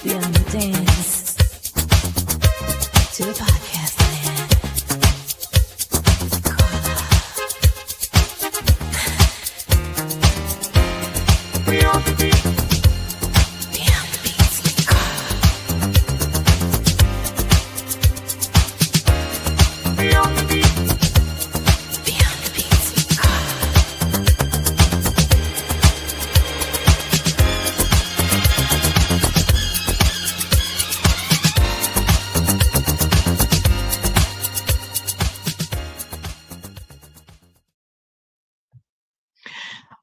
Beyond the dance to the podcast land. Beyond the beat. Beyond the beats with Carla. Beyond the beat. Beyond the beats with Carla.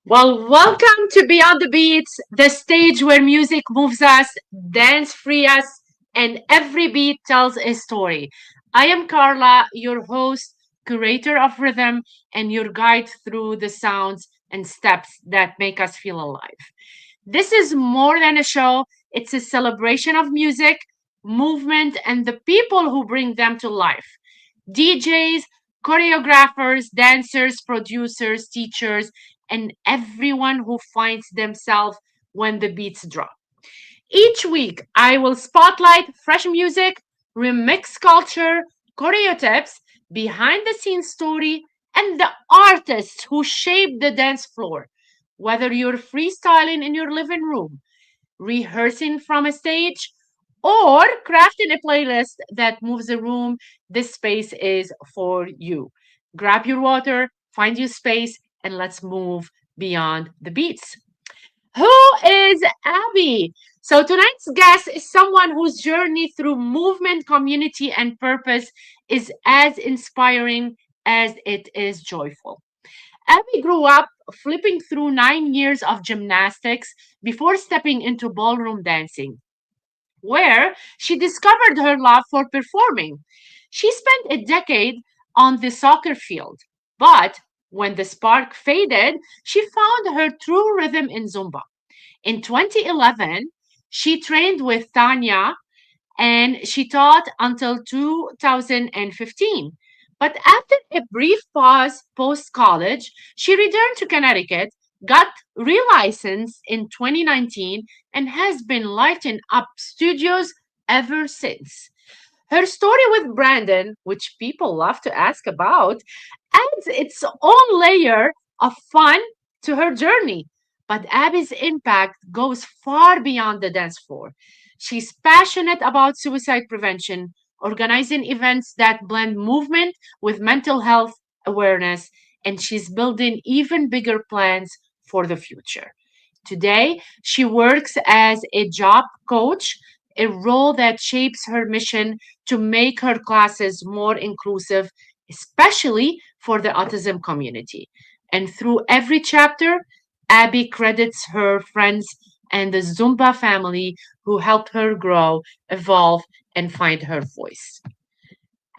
Well, welcome to Beyond the BeatZ, the stage where music moves us, dance free us, and every beat tells a story. I am Carla, your host, curator of rhythm, and your guide through the sounds and steps that make us feel alive. This is more than a show, it's a celebration of music, movement, and the people who bring them to life. DJs, choreographers, dancers, producers, teachers, and everyone who finds themselves when the beats drop. Each week, I will spotlight fresh music, remix culture, choreo tips, behind the scenes story, and the artists who shape the dance floor. Whether you're freestyling in your living room, rehearsing from a stage, or crafting a playlist that moves the room, this space is for you. Grab your water, find your space, and let's move beyond the beats. Who is Abby? So tonight's guest is someone whose journey through movement, community, and purpose is as inspiring as it is joyful. Abby grew up flipping through 9 years of gymnastics before stepping into ballroom dancing, where she discovered her love for performing. She spent a decade on the soccer field, but when the spark faded, she found her true rhythm in Zumba. In 2011, she trained with Tanya and she taught until 2015. But after a brief pause post college, she returned to Connecticut, got relicensed in 2019, and has been lighting up studios ever since. Her story with Brandon, which people love to ask about, adds its own layer of fun to her journey. But Abby's impact goes far beyond the dance floor. She's passionate about suicide prevention, organizing events that blend movement with mental health awareness, and she's building even bigger plans for the future. Today, she works as a job coach, a role that shapes her mission to make her classes more inclusive, especially for the autism community. And through every chapter, Abby credits her friends and the Zumba family who helped her grow, evolve, and find her voice.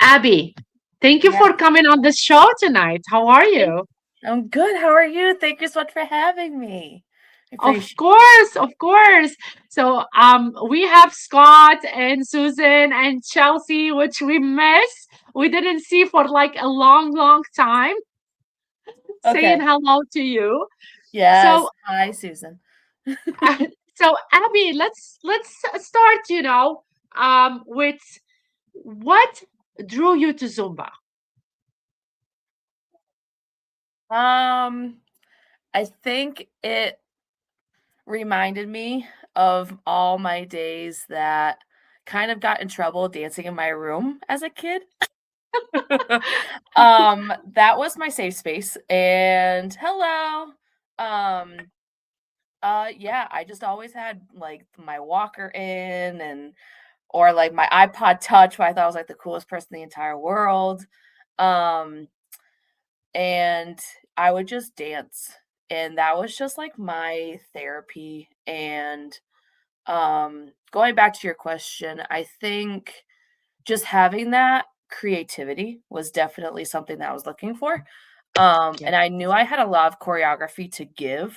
Abby, thank you Yeah, for coming on the show tonight. How are thank you? I'm good. How are you? Thank you so much for having me. I Of appreciate course, of course. So we have Scott and Susan and Chelsea, which we miss. We didn't see for like a long, long time. Saying Okay. hello to you. Yes. So Hi, Susan. so Abby, let's start, with what drew you to Zumba? Um, I think it reminded me of all my days that kind of got in trouble dancing in my room as a kid. That was my safe space. And hello. Um, yeah, I just always had like my walker in and or like my iPod Touch, where I thought I was like the coolest person in the entire world. Um, and I would just dance. And that was just like my therapy. And going back to your question, I think just having that creativity was definitely something that I was looking for. Yeah. And I knew I had a lot of choreography to give.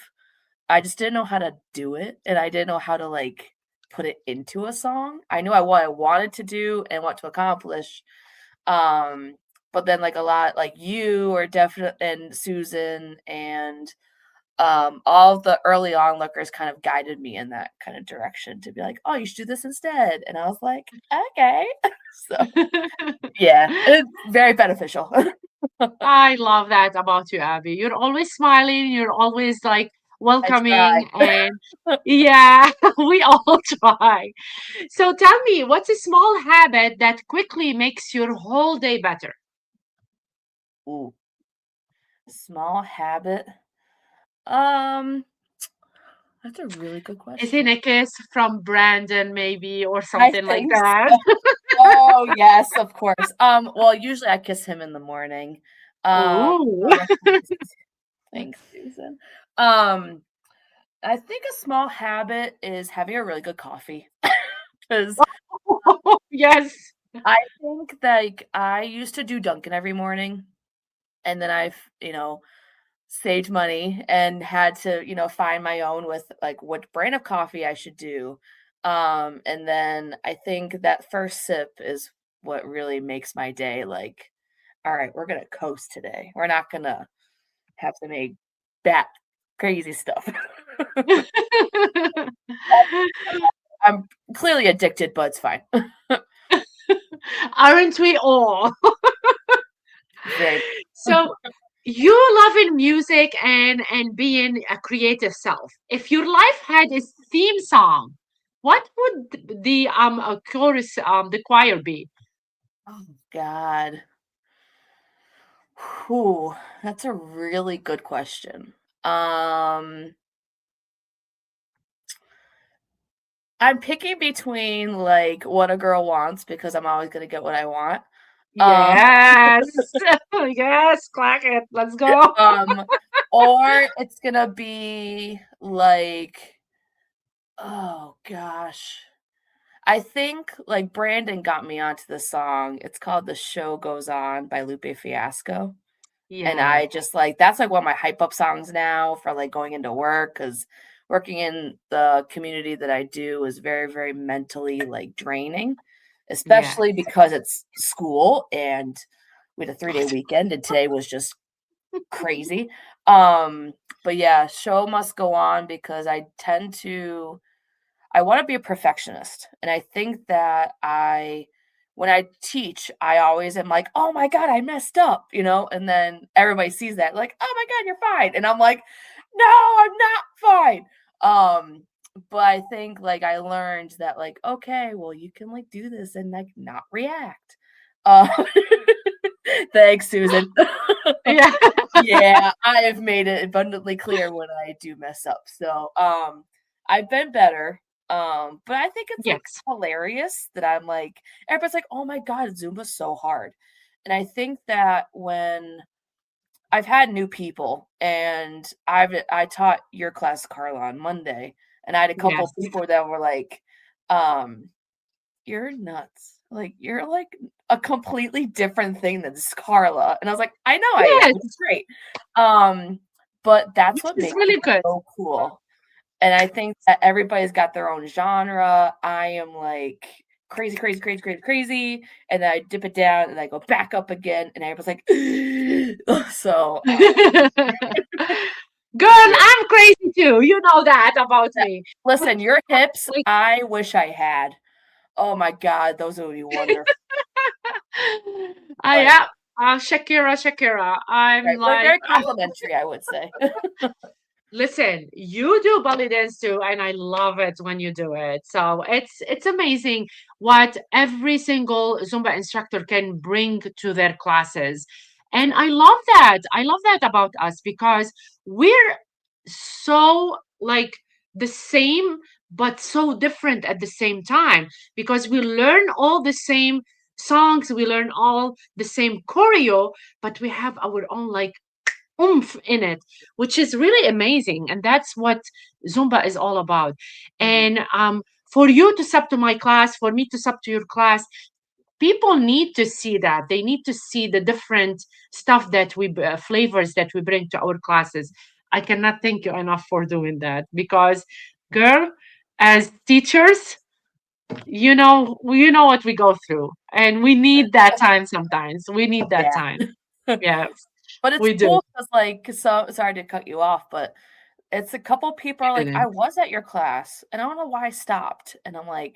I just didn't know how to do it, and I didn't know how to, like, put it into a song. I knew what I wanted to do and what to accomplish, um, but then, like, a lot like you or definite and Susan and all the early onlookers kind of guided me in that kind of direction to be like, oh, you should do this instead. And I was like, okay. So yeah, it's very beneficial. I love that about you, Abby. You're always smiling, you're always like I try. welcoming, and yeah, we all try. So tell me, what's a small habit that quickly makes your whole day better? Ooh, small habit. Um, that's a really good Is it question. a kiss from Brandon, maybe, or I something like think that? so. Oh, yes, of course. Well, usually I kiss him in the morning. Ooh. No, that's nice. Thanks, Susan. Um, I think a small habit is having a really good coffee. Because Yes. I think, like, I used to do Dunkin' every morning, and then I've, saved money and had to, find my own with, like, what brand of coffee I should do. And then I think that first sip is what really makes my day like, "All right, we're gonna coast today. We're not gonna have to make that crazy stuff." I'm clearly addicted, but it's fine. Aren't we all? Very So you love in music and being a creative self. If your life had a theme song, what would the chorus the choir be? Oh god. Whew, that's a really good question. Um, I'm picking between, like, What a Girl Wants because I'm always gonna get what I want. Um, Yes. Yes, clack it. Let's go. um, or it's gonna be, like, oh gosh. I think, like, Brandon got me onto the song. It's called "The Show Goes On" by Lupe Fiasco. And Yeah. I just, like, that's, like, one of my hype up songs now for, like, going into work because working in the community that I do is very, very mentally, like, draining, Yeah. especially because it's school and we had a 3-day weekend, and today was just crazy. Um, but yeah, show must go on because I wanna be a perfectionist, and I think that when I teach, I always am like, "Oh my god, I messed up," and then everybody sees that, like, "Oh my god, you're fine," and I'm like, "No, I'm not fine." But I think, like, I learned that, like, okay, well, you can, like, do this and, like, not react. Uh, thanks, Susan. Yeah. Yeah, I have made it abundantly clear when I do mess up. So, I've been better. But I think it's like Yes. hilarious that I'm like, everybody's like, oh my God, Zumba's so hard. And I think that when I've had new people and I taught your class, Carla, on Monday, and I had a couple Yes. people that were like, um, you're nuts. Like, you're like a completely different thing than Carla. And I was like, I know I am, Yes. which is great. Um, but that's Which what is makes it really good. so cool. And I think that everybody's got their own genre. I am like crazy, crazy, crazy, crazy, crazy. And then I dip it down and I go back up again. And everybody's like, so Girl, yeah. I'm crazy too. You know that about Yeah. me. But Listen, your hips, like, I wish I had. Oh my God, those would be wonderful. I But am Shakira, Shakira. I'm right, we're like, very complimentary, I would say. listen, you do belly dance too, and I love it when you do it. So it's amazing what every single Zumba instructor can bring to their classes. And I love that. I love that about us because we're so like the same, but so different at the same time because we learn all the same songs, we learn all the same choreo, but we have our own like oomph in it, which is really amazing. And that's what Zumba is all about. Mhm. And for you to sub to my class, for me to sub to your class, people need to see that. They need to see the different stuff that flavors that we bring to our classes. I cannot thank you enough for doing that because, girl, as teachers, you know what we go through, and we need that time sometimes. We need that Yeah. time. Yes, But it's we do. cool because, like, so sorry to cut you off, but it's a couple people are like, I was at your class and I don't know why I stopped. And I'm like,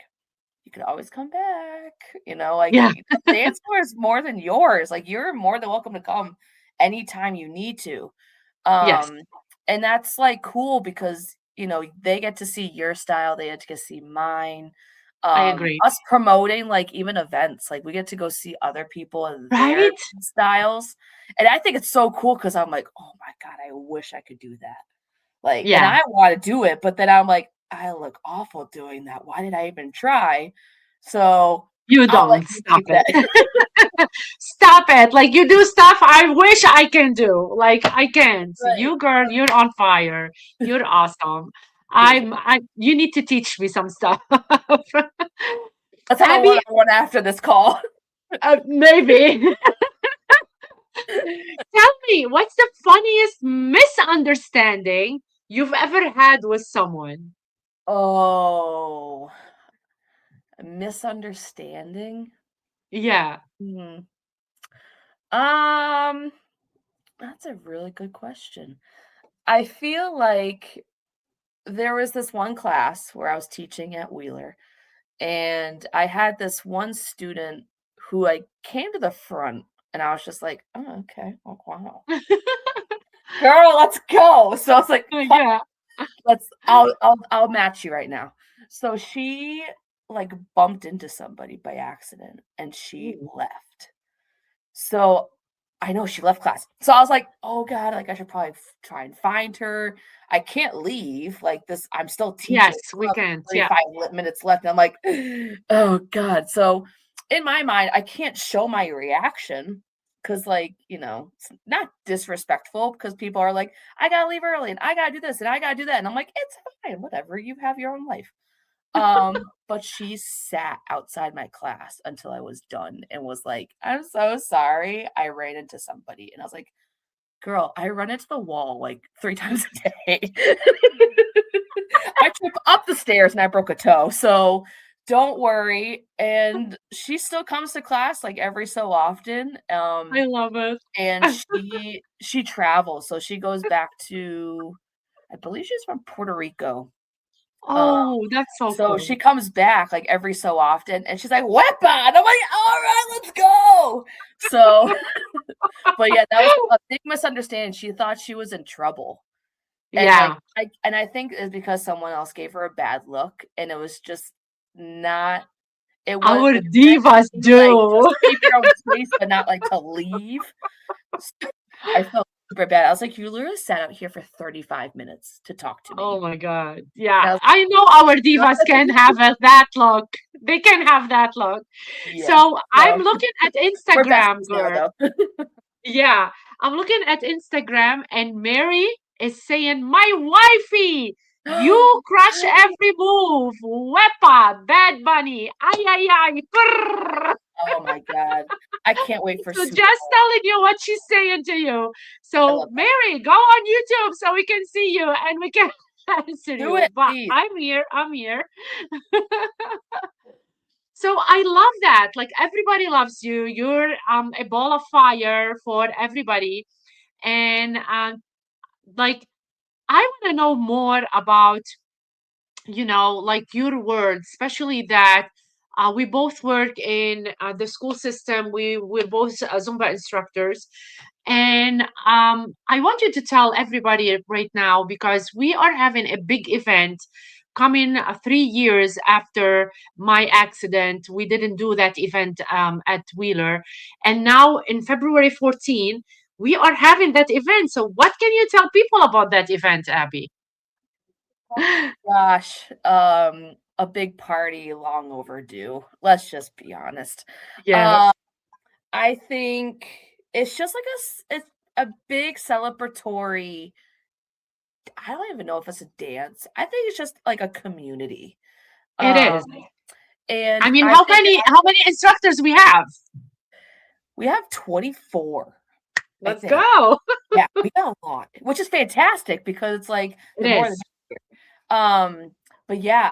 you could always come back. Like Yeah. the dance floor is more than yours. Like you're more than welcome to come anytime you need to. Yes, And that's like cool because they get to see your style, they get to see mine. I agree. Us promoting like even events, like we get to go see other people and their Right? styles. And I think it's so cool because I'm like, oh my God, I wish I could do that. Like, and Yeah. I want to do it, but then I'm like, I look awful doing that. Why did I even try? So You I'll let don't. you Stop keep that. it. Stop it. Like you do stuff I wish I can do. Like I can't. Right. You girl, you're on fire. You're awesome. Thank you. You need to teach me some stuff. Let's have a Abby, one-on-one after this call. maybe. Tell me, what's the funniest misunderstanding you've ever had with someone? Oh, a misunderstanding. Yeah, Hmm. Um, that's a really good question. I feel like there was this one class where I was teaching at Wheeler, and I had this one student who came to the front, and I was just like, "Oh, okay. Oh, wow. Girl, let's go." So I was like, yeah. I'll match you right now. So she bumped into somebody by accident and she Ooh. left. So I know she left class. So I was like, oh God, I should probably try and find her. I can't leave like this. I'm still teaching. Yes, we can. Yeah. 35 minutes left. And I'm like, oh God. So in my mind, I can't show my reaction because it's not disrespectful because people are like, I gotta leave early and I gotta do this and I gotta do that. And I'm like, it's fine, whatever. You have your own life. But she sat outside my class until I was done and was like, I'm so sorry. I ran into somebody. And I was like, girl, I run into the wall like 3 times a day. I trip up the stairs and I broke a toe. So don't worry. And she still comes to class like every so often. I love it. And she travels. So she goes back to, I believe she's from Puerto Rico. Oh, that's so So cool. she comes back like every so often and she's like, Wepa! And I'm like, all right, let's go. So, but yeah, that was a big misunderstanding. She thought she was in trouble. And Yeah. I think it's because someone else gave her a bad look and it was just not, it was Our it meant divas to be, like, do. just keep your own space, but not like to leave. I felt super bad. I was like, you literally sat out here for 35 minutes to talk to Oh me. my God. And Yeah. I was I know our like, divas can have that look. They can have that look. yeah. So I'm So looking at we're Instagram, besties now girl. though. Yeah. I'm looking at Instagram and Mary is saying, my wifey, you crush every move. Wepa, Bad Bunny. Ay, ay, ay. Brrr. Oh my God. I can't wait for So Super just Bowl. telling you what she's saying to you. I So love that. Mary, go on YouTube so we can see you and we can answer Do you. it, But please. I'm here. I'm here. So I love that. Like everybody loves you. You're a ball of fire for everybody. And like I want to know more about like your words, especially that we both work in the school system. We're both Zumba instructors. And I want you to tell everybody right now because we are having a big event coming 3 years after my accident. We didn't do that event at Wheeler. And now in February 14, we are having that event. So what can you tell people about that event, Abby? Gosh, a big party long overdue. Let's just be honest. Yes, I think it's just like it's a big celebratory. I don't even know if it's a dance. I think it's just like a community. it Um, is. and I mean, I how think many instructors we have? we have 24. I Let's think. go. Yeah, we got a lot, which is fantastic because it's like It the more the is. but yeah,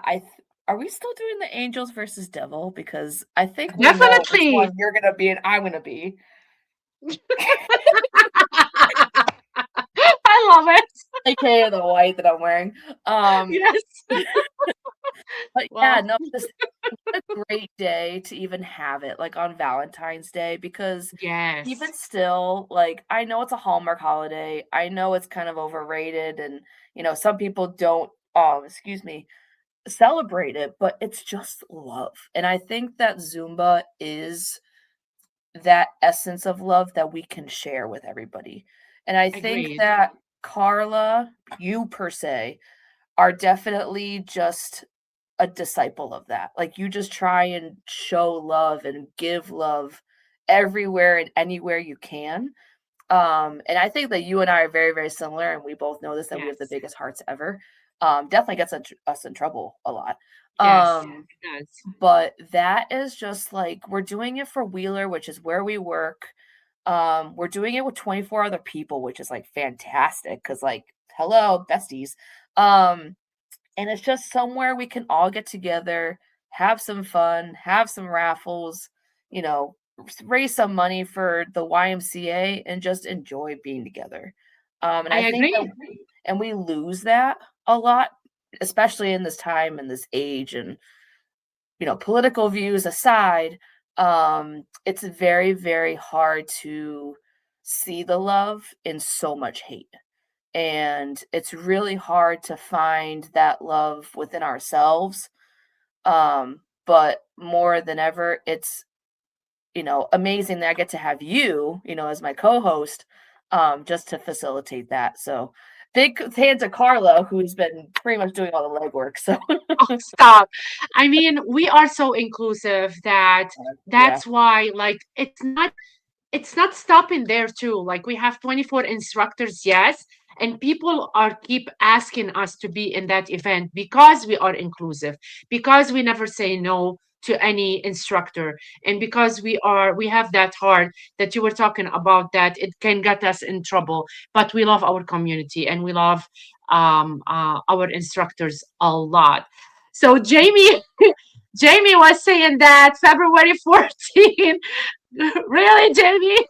are we still doing the Angels versus Devil? Because I think we know which Definitely. one you're gonna be and I'm gonna be. I I love it. AKA the white that I'm wearing. Yes. But yeah, Well, no, this a great day to even have it like on Valentine's Day because yes. even still, like I know it's a Hallmark holiday. I know it's kind of overrated and some people don't excuse me, celebrate it, but it's just love. And I think that Zumba is that essence of love that we can share with everybody. And I think Agreed. that Carla, you per se, are definitely just a disciple of that. Like you just try and show love and give love everywhere and anywhere you can. And I think that you and I are very, very similar, and we both know this that we have the Yes. biggest hearts ever. Definitely gets us in trouble a lot. Yes. It does. But that is just like we're doing it for Wheeler, which is where we work. We're doing it with 24 other people, which is like fantastic because like hello, besties. And it's just somewhere we can all get together, have some fun, have some raffles, raise some money for the YMCA and just enjoy being together. And I I think that agree. and we lose that a lot, especially in this time and this age and political views aside, it's very, very hard to see the love in so much hate. And it's really hard to find that love within ourselves. But more than ever, it's, amazing that I get to have you, as my co-host, just to facilitate that. So big hands to Carla, who's been pretty much doing all the legwork. So Oh, stop. I mean, we are so inclusive that yeah, that's why, like, it's not stopping there too. Like we have 24 instructors, yes, and people are keep asking us to be in that event because we are inclusive, because we never say no to any instructor, and because we have that heart that you were talking about, that it can get us in trouble, but we love our community and we love our instructors a lot. So Jamie was saying that February 14th. Really, Jamie?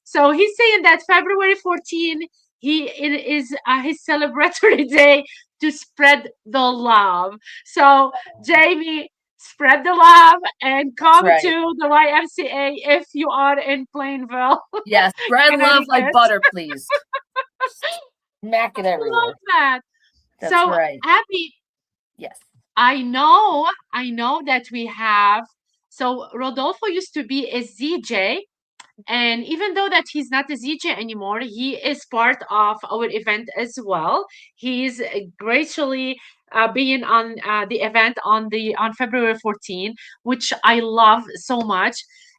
So he's saying that February 14 it is his celebratory day to spread the love. So Jamie, spread the love and that's come right. to the YMCA if you are in Plainville, Yes, spread love like Connecticut. butter, please. Smack it Love everywhere. that. That's So right. Abby, Yes. I know that we have. So Rodolfo used to be a ZJ. And even though that he's not a ZJ anymore, he is part of our event as well. He's graciously being on the event on February 14, which I love so much.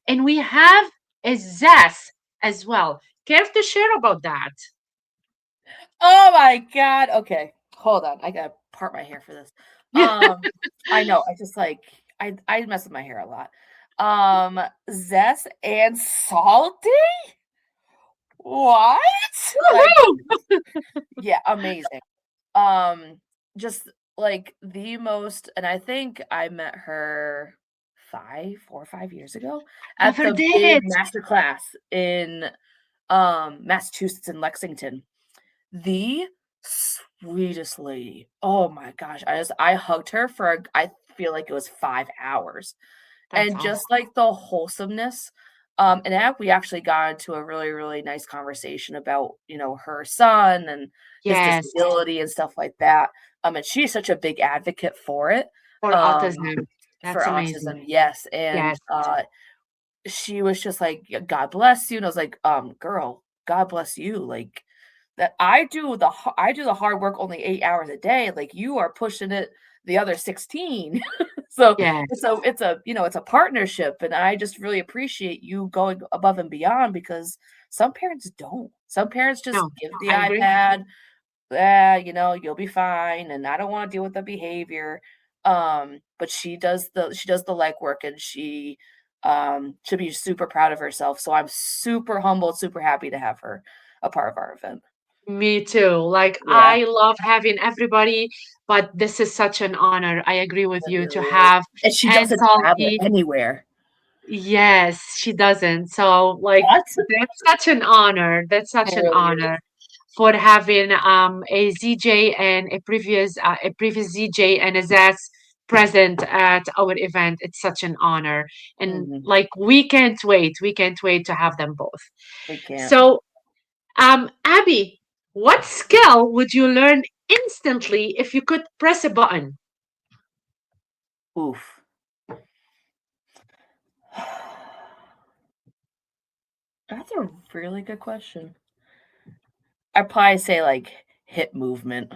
And we have a zest as well. Care to share about that? Oh my god. Okay. Hold on. I gotta part my hair for this. I know. I just like I mess with my hair a lot. Zest and salty? What? Like, Woohoo! yeah, amazing. Um, just like the most, and I think I met her 4 or 5 years ago at Never the big did. master class in Massachusetts in Lexington. The sweetest lady. Oh my gosh. I hugged her for I feel like it was 5 hours. That's And awesome. just like the wholesomeness. And we actually got into a really, really nice conversation about, her son and his Yes, disability and stuff like that. And she's such a big advocate for it. for Um, autism. for That's amazing. autism, yes. And Yes. she was just like, God bless you. And I was like, girl, God bless you. Like that I do the hard work only 8 hours a day. Like you are pushing it the other 16. So Yes. it's a partnership. And I just really appreciate you going above and beyond because some parents don't. Some parents just No, give the I agree. iPad, you'll be fine. And I don't want to deal with the behavior. But she does the legwork and she should be super proud of herself. So I'm super humbled, super happy to have her a part of our event. Me too. Like Yeah, I love having everybody, but this is such an honor. I agree with it you to really is. have And she and doesn't have it Salty. anywhere. Yes, she doesn't. So like What? that's such an honor. That's It such an really is. honor. for having a ZJ and a previous ZJ and a Zaz present at our event. It's such an honor, and Mhm. like we can't wait. We can't wait to have them both. We can't. So, Abby, what skill would you learn instantly if you could press a button? Oof. That's a really good question. I'd probably say like hip movement.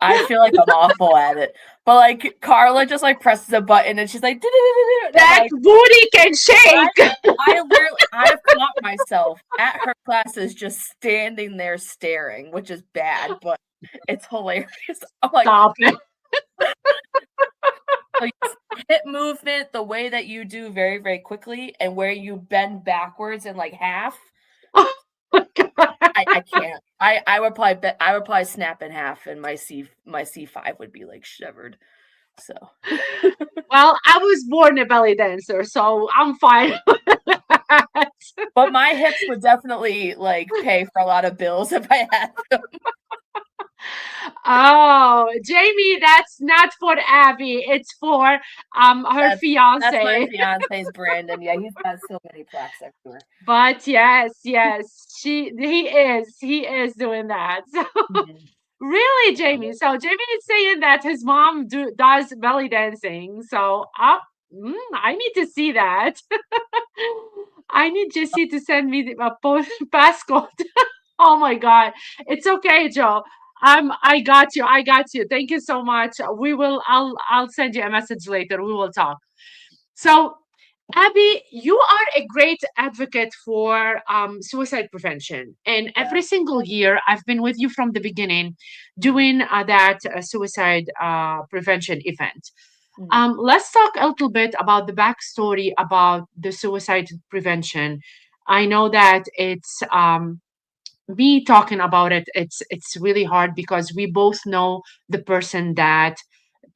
I feel like I'm awful at it. But like Carla just like presses a button and she's like, "Do-do-do-do-do," and I'm That like, booty can shake. I've caught myself at her classes just standing there staring, which is bad, but it's hilarious. I'm like, Stop it. so yes, hip movement, the way that you do very, very quickly and where you bend backwards in like half. Oh my God. I can't. I would probably snap in half and my C5 would be like shivered. So Well, I was born a belly dancer, so I'm fine with that. but my hips would definitely like pay for a lot of bills if I had them. Oh, Jamie, that's not for Abby. It's for her That's my fiance. fiance's Brandon. Yeah, he's got so many plaques everywhere. But yes, he is doing that. So Mhm. really, Jamie. So Jamie is saying that his mom does belly dancing. So I need to see that. I need Jessie to send me a passcode. Oh my God. It's okay, Joe. I got you. I got you. Thank you so much. I'll send you a message later. We will talk. So, Abby, you are a great advocate for suicide prevention. And Yeah. every single year, I've been with you from the beginning doing that suicide prevention event. Mhm. Let's talk a little bit about the backstory about the suicide prevention. I know that it's me talking about it. It's really hard because we both know the person that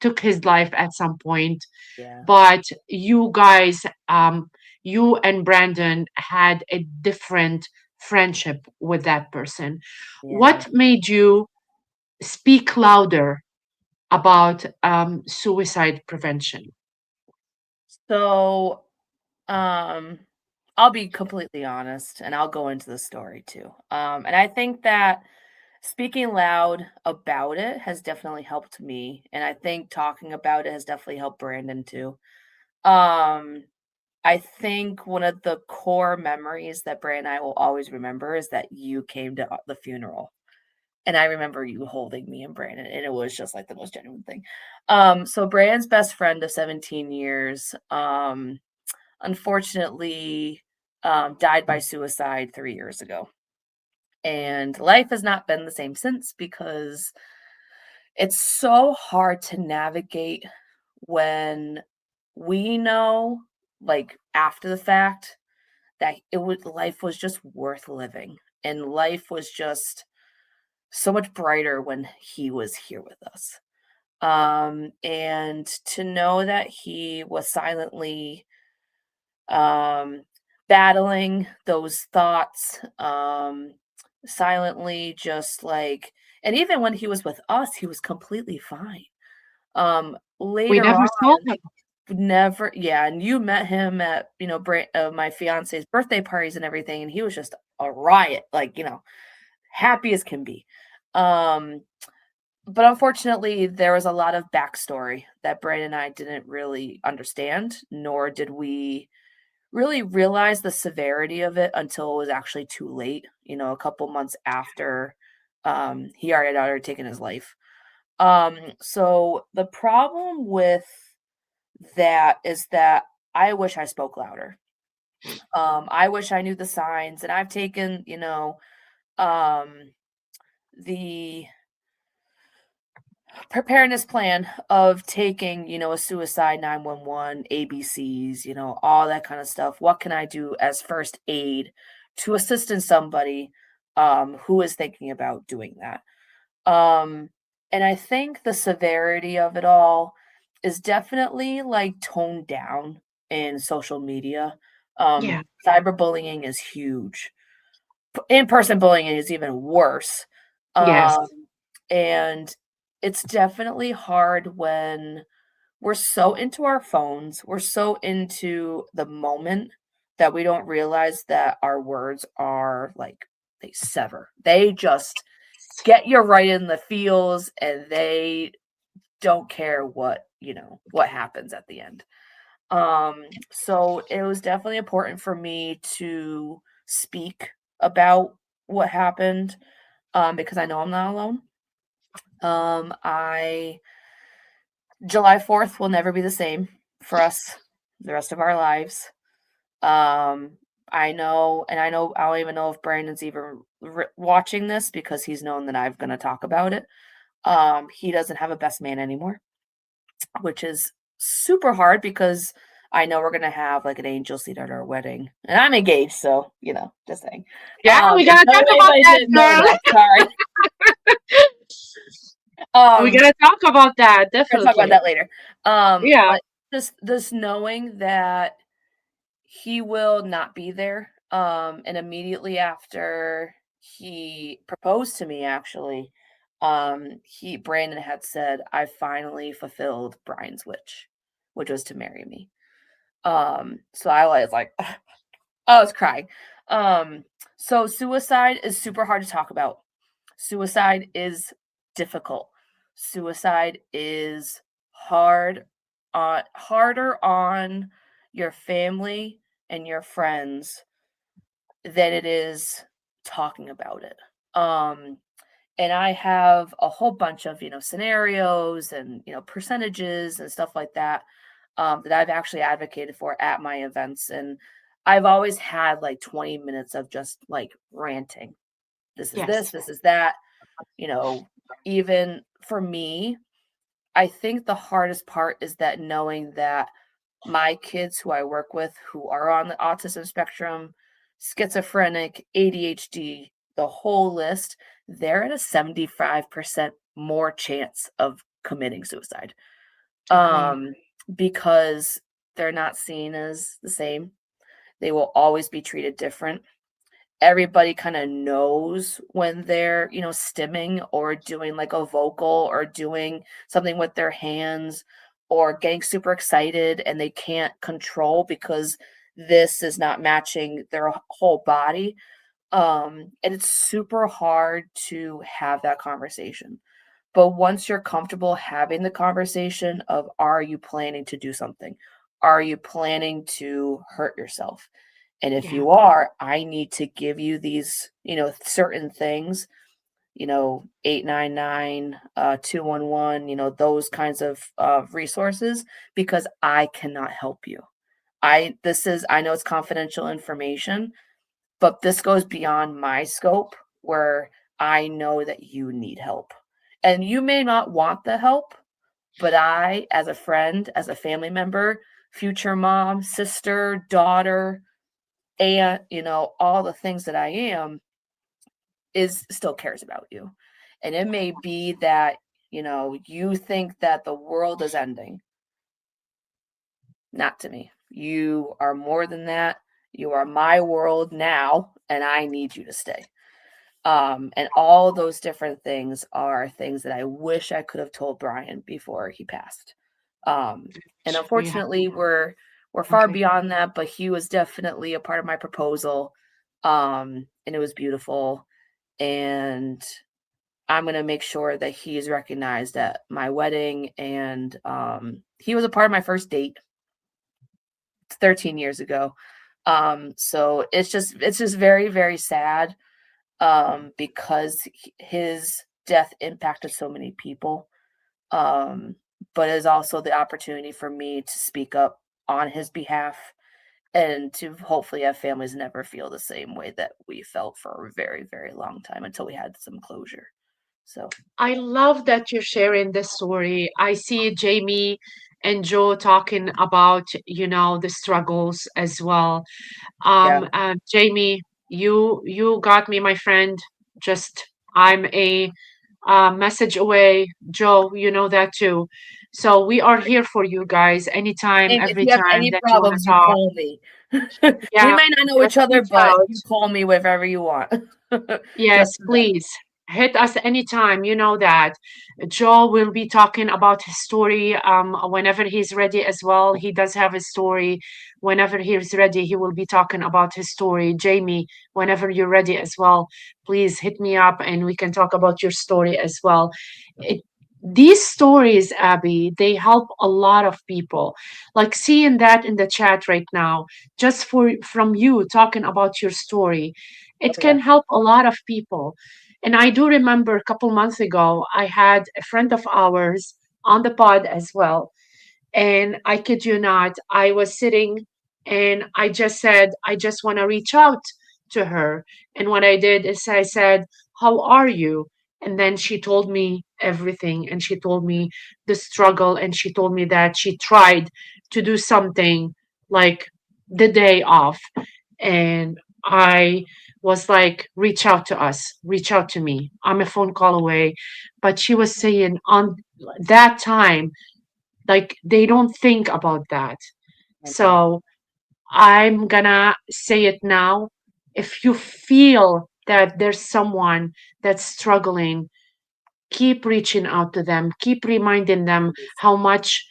took his life at some point, Yeah. but you guys, you and Brandon had a different friendship with that person. Yeah. What made you speak louder about suicide prevention? So, I'll be completely honest and I'll go into the story too. And I think that speaking loud about it has definitely helped me. And I think talking about it has definitely helped Brandon too. Um, I think one of the core memories that Brandon and I will always remember is that you came to the funeral. And I remember you holding me and Brandon, and it was just like the most genuine thing. So Brandon's best friend of 17 years, unfortunately, died by suicide 3 years ago. And life has not been the same since because it's so hard to navigate when we know, like after the fact, that life was just worth living and life was just so much brighter when he was here with us. And to know that he was silently um, battling those thoughts, silently just like, and even when he was with us, he was completely fine. We Later never on, saw him. never, yeah, and you met him at, my fiance's birthday parties and everything, and he was just a riot, like, happy as can be. Um, but unfortunately, there was a lot of backstory that Brandon and I didn't really understand, nor did we really realize the severity of it until it was actually too late, a couple months after he already had already taken his life. So the problem with that is that I wish I spoke louder. I wish I knew the signs, and I've taken, um, the preparedness plan of taking, a suicide 911, ABCs, all that kind of stuff. What can I do as first aid to assist in somebody who is thinking about doing that? And I think the severity of it all is definitely like toned down in social media. Yeah. Cyberbullying is huge. In-person bullying is even worse. Yes. And it's definitely hard when we're so into our phones, we're so into the moment that we don't realize that our words are like they sever. They just get you right in the feels and they don't care what happens at the end. So it was definitely important for me to speak about what happened, because I know I'm not alone. I July 4th will never be the same for us the rest of our lives. I know, and I don't even know if Brandon's even watching this because he's known that I'm going to talk about it. He doesn't have a best man anymore, which is super hard because I know we're going to have like an angel seat at our wedding, and I'm engaged, so just saying. Yeah, we If gotta talk about anybody that, didn't know girl. that, sorry. We Um, gotta talk about that, we're gonna talk about definitely. that later. Yeah. But this knowing that he will not be there. And immediately after he proposed to me, actually, Brandon had said, "I finally fulfilled Brian's wish, which was to marry me." So I was like, I was crying. So suicide is super hard to talk about. Suicide is difficult. Suicide is harder on your family and your friends than it is talking about it. And I have a whole bunch of, scenarios and, percentages and stuff like that, that I've actually advocated for at my events. And I've always had like 20 minutes of just like ranting. This is Yes. this is that. Even for me, I think the hardest part is that knowing that my kids who I work with who are on the autism spectrum, schizophrenic, ADHD, the whole list, they're at a 75% more chance of committing suicide. Agree. Because they're not seen as the same. They will always be treated different. Everybody kind of knows when they're, stimming or doing like a vocal or doing something with their hands or getting super excited and they can't control because this is not matching their whole body. And it's super hard to have that conversation. But once you're comfortable having the conversation of, are you planning to do something? Are you planning to hurt yourself? And if Yeah. you are, I need to give you these, certain things, 899, 211, those kinds of resources, because I cannot help you. I know it's confidential information, but this goes beyond my scope where I know that you need help. And you may not want the help, but I, as a friend, as a family member, future mom, sister, daughter, and all the things that I am, is still cares about you. And it may be that you think that the world is ending. Not to me. You are more than that. You are my world now, and I need you to stay. And all those different things are things that I wish I could have told Brian before he passed. And We have. unfortunately, we're far Okay. beyond that, but he was definitely a part of my proposal. And it was beautiful. And I'm gonna make sure that he is recognized at my wedding. And he was a part of my first date 13 years ago. So it's just very, very sad, because his death impacted so many people. But is also the opportunity for me to speak up on his behalf and to hopefully have families never feel the same way that we felt for a very, very long time until we had some closure. So, I love that you're sharing this story. I see Jamie and Joe talking about, the struggles as well. yeah. Jamie, you got me, my friend. Just I'm a message away. Joe, you know that too. So we are here for you guys anytime, And if every you have time any that you want to problems, you talk. call me. We Yeah, may not know just each other, reach but out. you call me whenever you want. Yes, Trust me. please. hit us anytime. You know that Joe will be talking about his story whenever he's ready as well. He does have a story. Whenever he's ready, he will be talking about his story. Jamie, whenever you're ready as well, please hit me up and we can talk about your story as well. It, these stories, Abby, they help a lot of people. Like seeing that in the chat right now, just for from you talking about your story, Oh it yeah. can help a lot of people. And I do remember a couple months ago, I had a friend of ours on the pod as well. And I kid you not, I was sitting and I just said, I just want to reach out to her. And what I did is I said, how are you? And then she told me everything. And she told me the struggle. And she told me that she tried to do something like the day off. And I was like, reach out to us, reach out to me. I'm a phone call away. But she was saying on that time, like they don't think about that. Mhm. So I'm gonna say it now. If you feel that there's someone that's struggling, keep reaching out to them, keep reminding them how much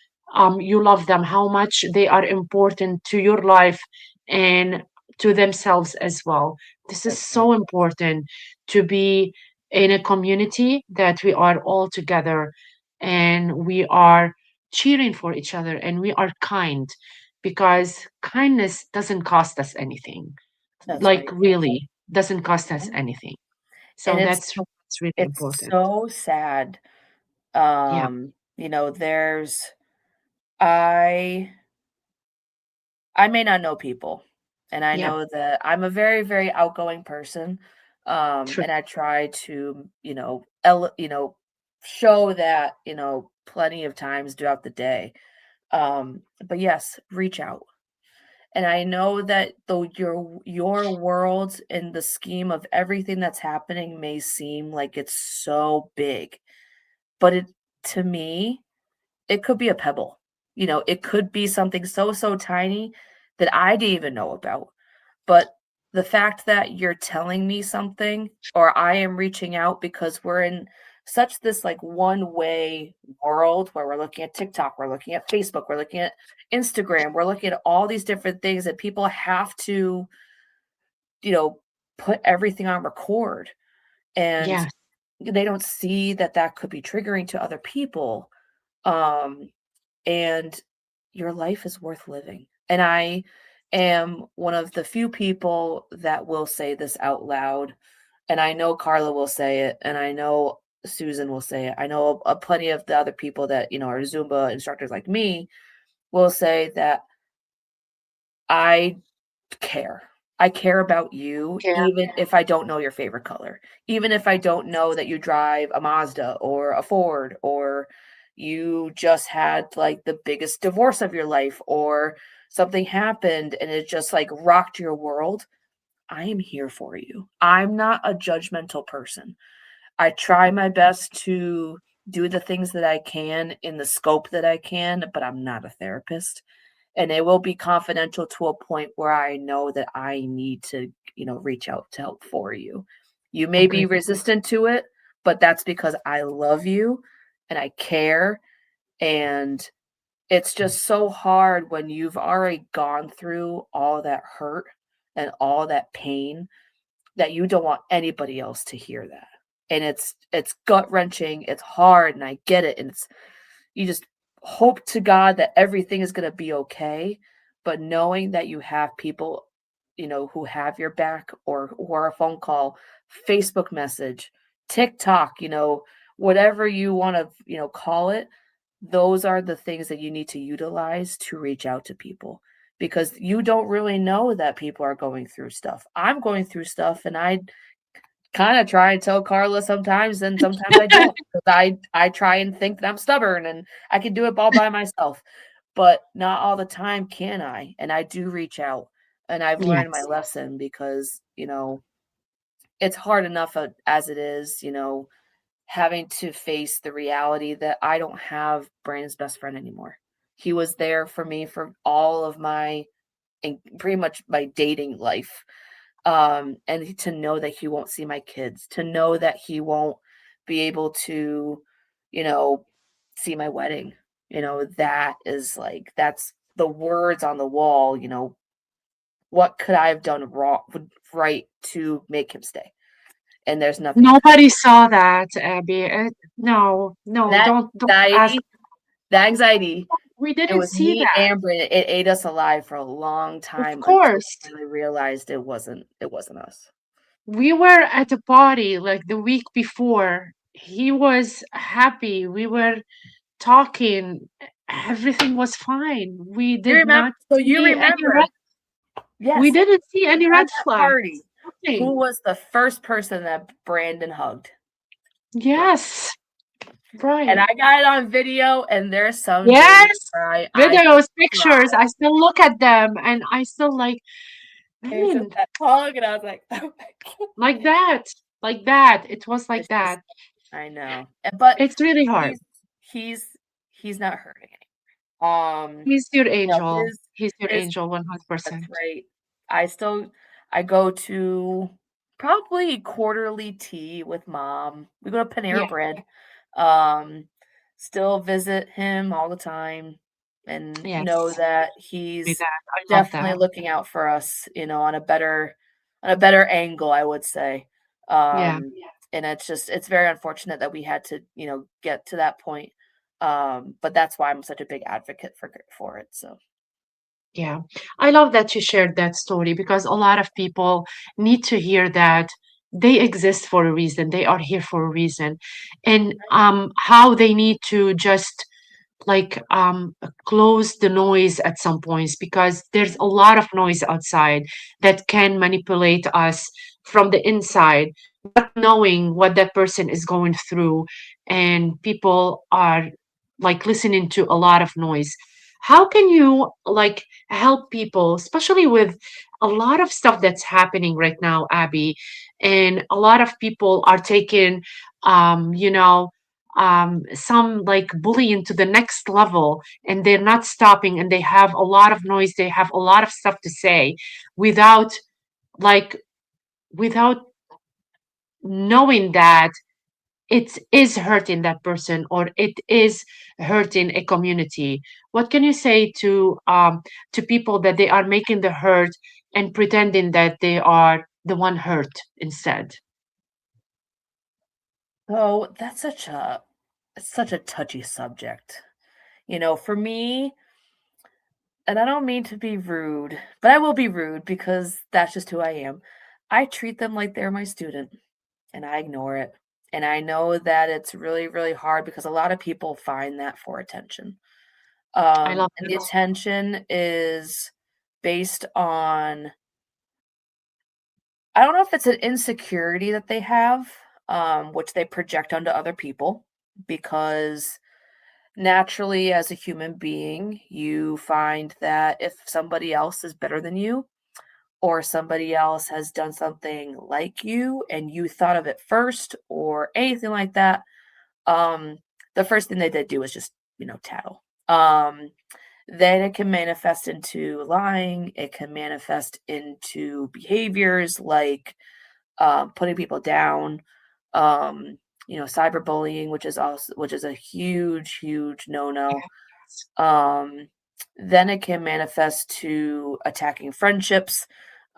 you love them, how much they are important to your life and to themselves as well. This is That's right. so important to be in a community that we are all together and we are cheering for each other and we are kind because kindness doesn't cost us anything. That's Like right. really doesn't cost us Mhm. anything. And So that's really it's important. so sad. Yeah. There's I I may not know people, and I Yeah. know that I'm a very, very outgoing person, True. and I try to, show that, plenty of times throughout the day. But yes, reach out. And I know that though your world in the scheme of everything that's happening may seem like it's so big, but it to me, it could be a pebble. It could be something so, so tiny that I didn't even know about. But the fact that you're telling me something or I am reaching out because we're in such this like one way world where we're looking at TikTok, we're looking at Facebook, we're looking at Instagram, we're looking at all these different things that people have to, you know, put everything on record and Yes. they don't see that that could be triggering to other people. Um and your life is worth living. And I am one of the few people that will say this out loud. And I know Carla will say it, and I know Susan will say it. I know plenty of the other people that, are Zumba instructors like me will say that I care. I care about you, Yeah. even if I don't know your favorite color, even if I don't know that you drive a Mazda or a Ford, or you just had like the biggest divorce of your life, or something happened and it just like rocked your world. I am here for you. I'm not a judgmental person. I try my best to do the things that I can in the scope that I can, but I'm not a therapist, and it will be confidential to a point where I know that I need to, reach out to help for you. You may be Agree. resistant to it, but that's because I love you and I care. And it's just so hard when you've already gone through all that hurt and all that pain that you don't want anybody else to hear that. And it's gut wrenching, it's hard, and I get it. And you just hope to God that everything is going to be okay. But knowing that you have people, who have your back or a phone call, Facebook message, TikTok, whatever you want to, call it, those are the things that you need to utilize to reach out to people because you don't really know that people are going through stuff. I'm going through stuff and I kind of try and tell Carla sometimes, and sometimes I don't. 'Cause I try and think that I'm stubborn and I can do it all by myself, but not all the time can I. And I do reach out, and I've learned my Yes. lesson because it's hard enough as it is, having to face the reality that I don't have Brandon's best friend anymore. He was there for me for all of my and pretty much my dating life. And to know that he won't see my kids, to know that he won't be able to, you know, see my wedding, that is like, that's the words on the wall, what could I have done right to make him stay? And there's nothing there. Nobody saw that, Abby. No, no, That don't ask. anxiety, that anxiety, We it didn't was see me that. and Brit. It ate us alive for a long Of time until course. I finally realized it wasn't us. We were at a party like the week before. He was happy. We were talking. Everything was fine. We You did remember? not So you see any red. remember? We Yes, didn't see any at red that flags. party. Who Nothing. was the first person that Brandon hugged? Brandon. Yes, And right. I got it on video, and there's some days Yes, where I could videos, cry. pictures. I still look at them and I still like, It was just man, that hug, and I was like, oh my God. like that, like that. It was like It's just, that. I know. But It's really hard. he's he's he's not hurting anymore. He's your angel. His He's your his angel that's 100%. right. I go to probably quarterly tea with mom. We go to Yeah, Panera Bread. Um, Still visit him all the time and know yes. that Me he's that. I love definitely that. looking out for us, on a better angle, I would say. Yeah. And it's very unfortunate that we had to, get to that point. But that's why I'm such a big advocate for it. So Yeah, I love that you shared that story because a lot of people need to hear that they exist for a reason. They are here for a reason, and how they need to just like close the noise at some points because there's a lot of noise outside that can manipulate us from the inside, not knowing what that person is going through, and people are like listening to a lot of noise. How can you like help people, especially with a lot of stuff that's happening right now, Abby, and a lot of people are taking, you know, some like bullying to the next level, and they're not stopping, and they have a lot of noise, they have a lot of stuff to say without like without knowing that it is hurting that person or it is hurting a community. What can you say to people that they are making the hurt and pretending that they are the one hurt instead? that's such a touchy subject. For me, and I don't mean to be rude, but I will be rude because that's just who I am. I treat them like they're my student and I ignore it. And I know that it's really, really hard because a lot of people find that for attention. I love And the that. attention is based on, I don't know if it's an insecurity that they have, which they project onto other people because naturally, as a human being, you find that if somebody else is better than you, or somebody else has done something like you and you thought of it first, or anything like that, um, the first thing they do is just, tattle. Then it can manifest into lying, it can manifest into behaviors like putting people down, um, cyberbullying, which is a huge, huge no-no. Um, then it can manifest to attacking friendships.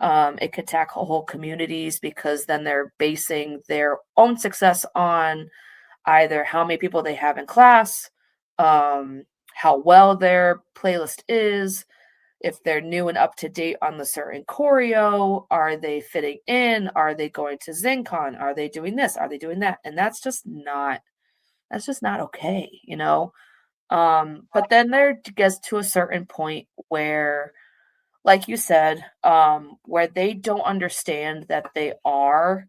It could attack whole communities because then they're basing their own success on either how many people they have in class, um, how well their playlist is, if they're new and up to date on the certain choreo, are they fitting in? Are they going to ZinCon? Are they doing this? Are they doing that? And that's just not okay. But then there gets to a certain point where, like you said, where they don't understand that they are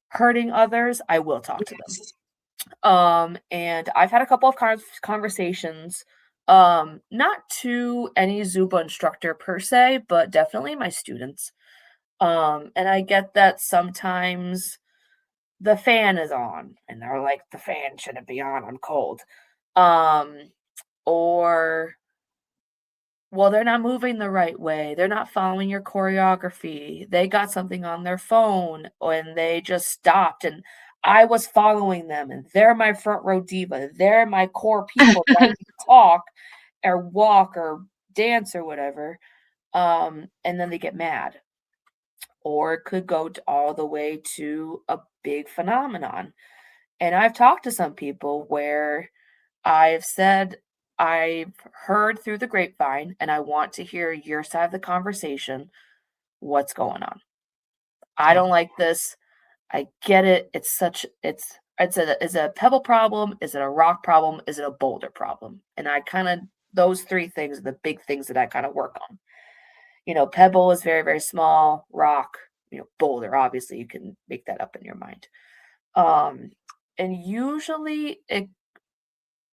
hurting others, I will talk to them. Yes. And I've had a couple of conversations, not to any Zumba instructor per se, but definitely my students. And I get that sometimes the fan is on, and they're like, the fan shouldn't be on. I'm cold. Um, or well, they're not moving the right way. They're not following your choreography. They got something on their phone and they just stopped and I was following them and they're my front row diva. They're my core people that I need to talk or walk or dance or whatever. And then they get mad. Or it could go all the way to a big phenomenon. And I've talked to some people where I've said, I've heard through the grapevine and I want to hear your side of the conversation. What's going on? I don't like this. I get it. It's is it a pebble problem? Is it a rock problem? Is it a boulder problem? And I kind of those three things are the big things that I kind of work on. Pebble is very, very small, rock, boulder, obviously you can make that up in your mind. And usually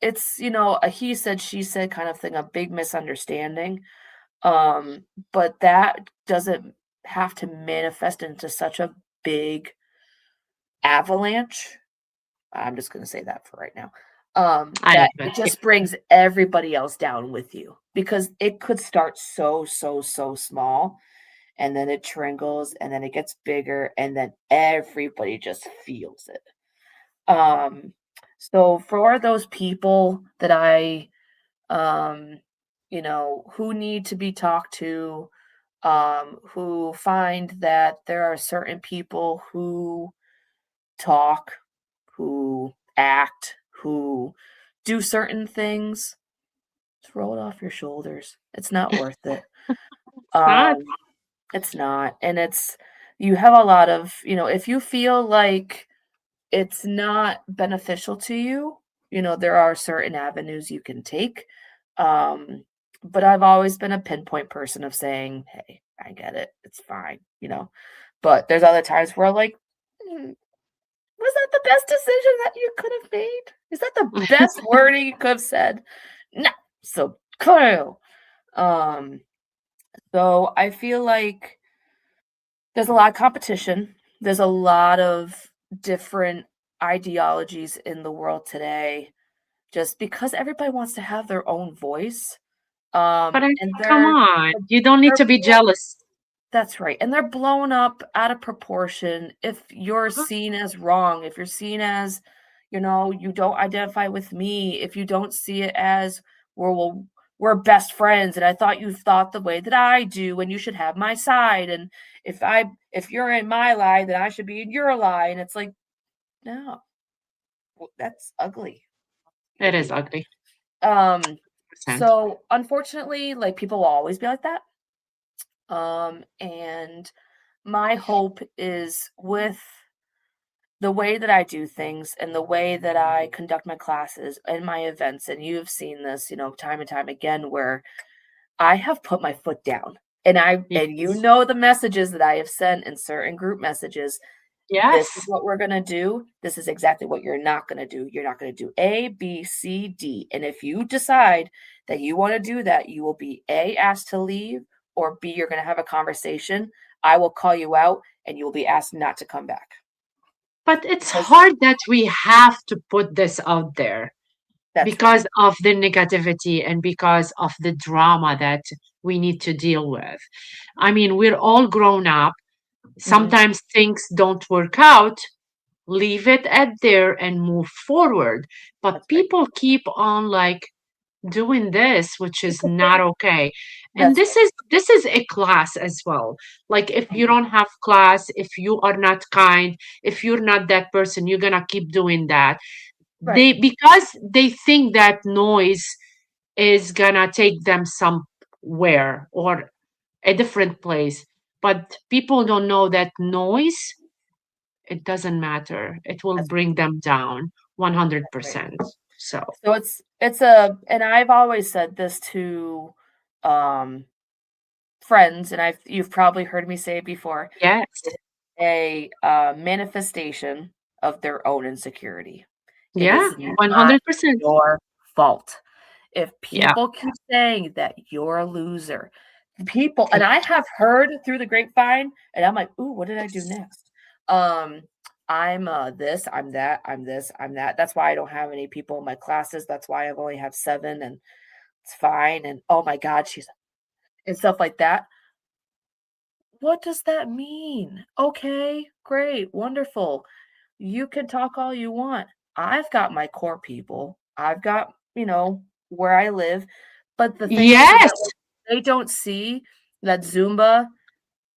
it's a he said, she said kind of thing, a big misunderstanding. But that doesn't have to manifest into such a big avalanche. I'm just going to say that for right now. I That love it it. just brings everybody else down with you because it could start so small and then it trickles and then it gets bigger and then everybody just feels it. So for those people that who need to be talked to, who find that there are certain people who talk, who act, who do certain things, just roll it off your shoulders. It's not worth it. It's not. It's not. And you have a lot of, if you feel like it's not beneficial to you, there are certain avenues you can take. But I've always been a pinpoint person of saying, hey, I get it. It's fine, But there's other times where like, was that the best decision that you could have made? Is that the best wording you could have said? No. So cool. So I feel like there's a lot of competition. There's a lot of different ideologies in the world today just because everybody wants to have their own voice. But And come on, you don't need they're to be jealous. that's right. And they're blown up out of proportion if you're Huh? seen as wrong, if you're seen as, you don't identify with me, if you don't see it as we're best friends and I thought you thought the way that I do and you should have my side. And if you're in my lie, then I should be in your lie. And it's like, no, that's ugly. It is ugly. Um, 100%. so unfortunately, like people will always be like that. And my hope is with the way that I do things and the way that I conduct my classes and my events, and you've seen this, time and time again, where I have put my foot down. And Yes. the messages that I have sent in certain group messages. This is Yes. what we're going to do. This is exactly what you're not going to do. You're not going to do A, B, C, D. And if you decide that you want to do that, you will be A, asked to leave, or B, you're going to have a conversation. I will call you out and you will be asked not to come back. But it's Because hard that we have to put this out there that's because of the negativity and because of the drama that we need to deal with. I mean, we're all grown up. right. Sometimes things don't work out. Leave it at there and move forward. But That's right. people keep on like doing this, which is Because not okay. And that's this is a class as well. Like if you don't have class, if you are not kind, if you're not that person, you're gonna keep doing that. right. Because they think that noise is gonna take them somewhere or a different place. But people don't know that noise, it doesn't matter. It will That's bring them down right. 100%. So So and I've always said this to um friends, and you've probably heard me say it before. yes. A manifestation of their own insecurity. It Yeah, is not 100%. your fault. If Yeah. people keep saying that you're a loser, and I have heard through the grapevine, and I'm like, ooh, what did I do next? I'm this, I'm that, I'm this, I'm that. That's why I don't have any people in my classes. That's why I've only have 7, and it's fine. And oh my God, she's and stuff like that. What does that mean? Okay, great, wonderful. You can talk all you want. I've got my core people. I've got, where I live. But the thing is Yes. that they don't see that Zumba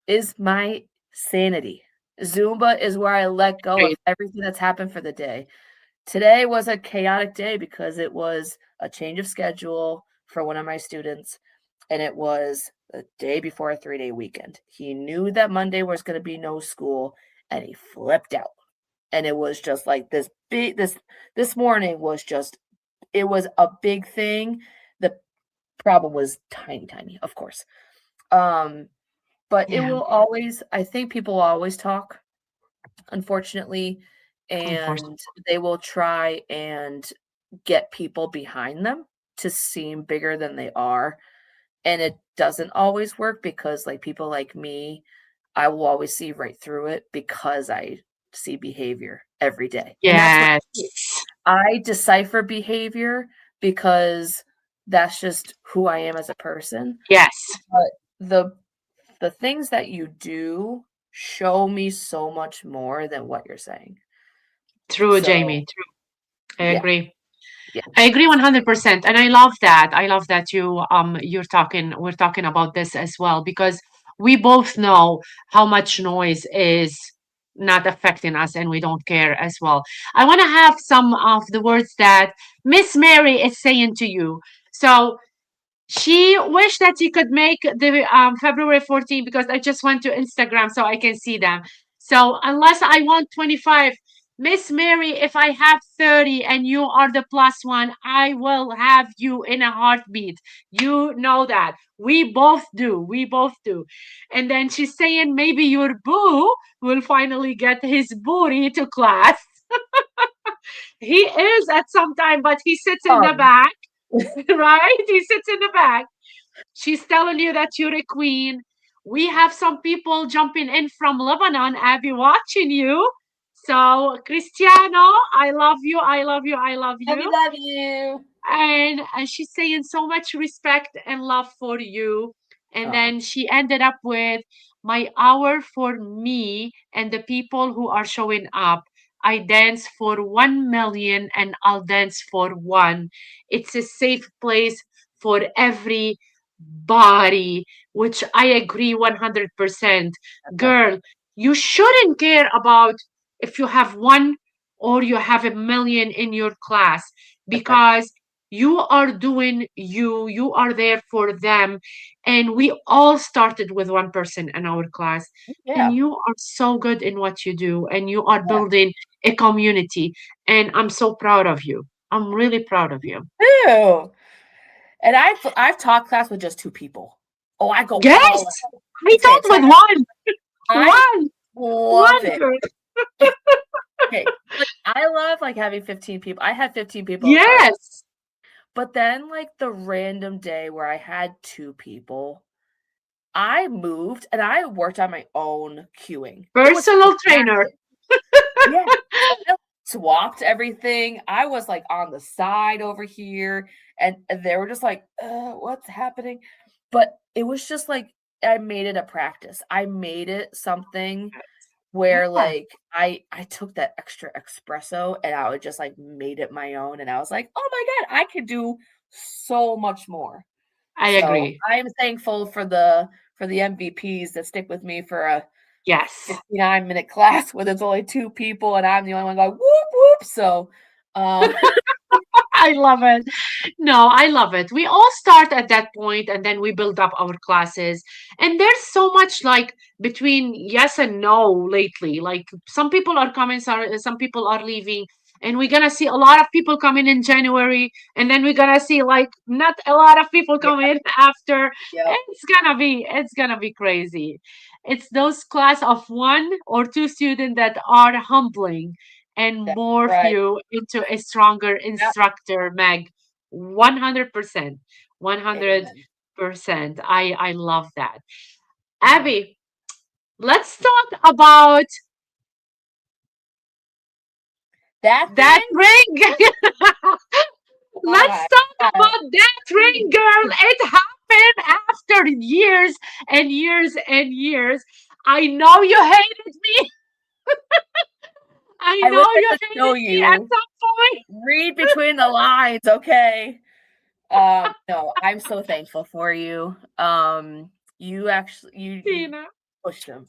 is my sanity. Zumba is where I let go of Great. everything that's happened for the day. Today was a chaotic day because it was a change of schedule for one of my students, and it was the day before a 3-day weekend. He knew that Monday was going to be no school, and he flipped out. And it was just like this morning was just, it was a big thing. The problem was tiny, of course. But it Yeah. will always, I think people will always talk, unfortunately, Unfortunately. and they will try and get people behind them to seem bigger than they are. And it doesn't always work because, like, people like me, I will always see right through it because I see behavior every day. And that's what I Yes. do. I decipher behavior because that's just who I am as a person. Yes. But the things that you do show me so much more than what you're saying. True, So, Jamie. True. I yeah. agree. Yeah. I agree 100%. And I love that. I love that we're talking about this as well, because we both know how much noise is not affecting us and we don't care as well. I want to have some of the words that Miss Mary is saying to you. So she wished that she could make the February 14 because I just went to Instagram so I can see them. So unless I want 25, Miss Mary, if I have 30 and you are the plus one, I will have you in a heartbeat. You know that. We both do. We both do. And then she's saying maybe your boo will finally get his booty to class. He is at some time, but he sits in the back, right? He sits in the back. She's telling you that you're a queen. We have some people jumping in from Lebanon, Abby, watching you. So, Cristiano, I love you. I love you. I love you. Love you. And she's saying so much respect and love for you. And then she ended up with my hour for me and the people who are showing up. I dance for 1 million and I'll dance for one. It's a safe place for everybody, which I agree 100%. Girl, you shouldn't care about if you have one or you have a million in your class, because you are doing you are there for them, and we all started with one person in our class. Yeah. And you are so good in what you do, and you are building a community, and I'm so proud of you. I'm really proud of you. Ew. And I've taught class with just 2 people. Oh, I go all Yes, out. I It's thought with fantastic. one I love one it. girl. Okay, like, I love, like, having 15 people. I had 15 people in class. Yes, But then, like, the random day where I had 2 people, I moved and I worked on my own cueing. It was personal trainer. fantastic. Yeah. I swapped everything. I was, like, on the side over here, and they were just like, what's happening?" But it was just like, I made it a practice. I made it something where, Yeah, like, I took that extra espresso and I would just, like, made it my own, and I was like, "Oh my god, I could do so much more." I So, agree. I am thankful for the MVPs that stick with me for a Yes. 59-minute class where there's only 2 people and I'm the only one going, "Whoop, whoop." So, I love it. No, I love it. We all start at that point and then we build up our classes. And there's so much like between yes and no lately. Like some people are coming, some people are leaving. And we're gonna see a lot of people coming in January, and then we're gonna see like not a lot of people yeah, coming after. yep, It's gonna be crazy. It's those class of 1 or 2 students that are humbling and that's morph right. you into a stronger Yep, instructor, Meg. 100%. amen. 100%. I love that. Mhm. Abby, let's talk about That that thing? ring. Oh Let's my talk god. about that ring, girl. It happened after for years and years and years. I know you hated me. I I know wish I you could hated show me at you. some point. Read between the lines, okay? No, I'm so thankful for you. You actually you Tina. pushed him.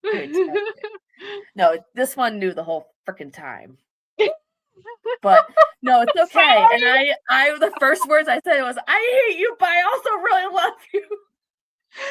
You intentionally. No, this one knew the whole freaking time. But no, it's okay. And Sorry. I the first words I said was, "I hate you, but I also really love you."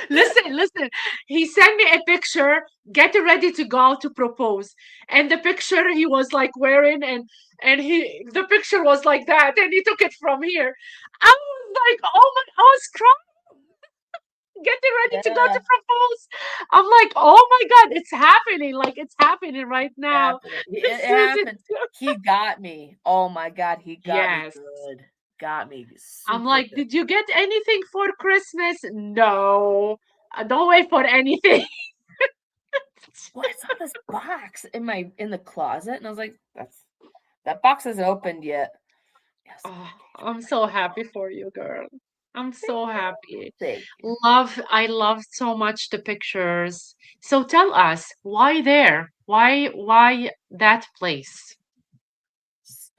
Listen. He sent me a picture, getting ready to go to propose. And the picture he was like wearing and the picture was like that, and he took it from here. I was like, oh my, I was crying, getting ready to go Yeah, to propose. I'm like, oh my God, it's happening. Like it's happening right now. happened. This It is it. happened. He got me. Oh my God, he got me Yes. good. Got me I'm super like, good. did you get anything for Christmas? No. Don't wait for anything. Well, I saw this box in the closet, and I was like, that box isn't opened yet. Yes, Oh, I'm so happy for you, girl. I'm so happy. thank you. I love so much the pictures. So tell us, why there? Why that place?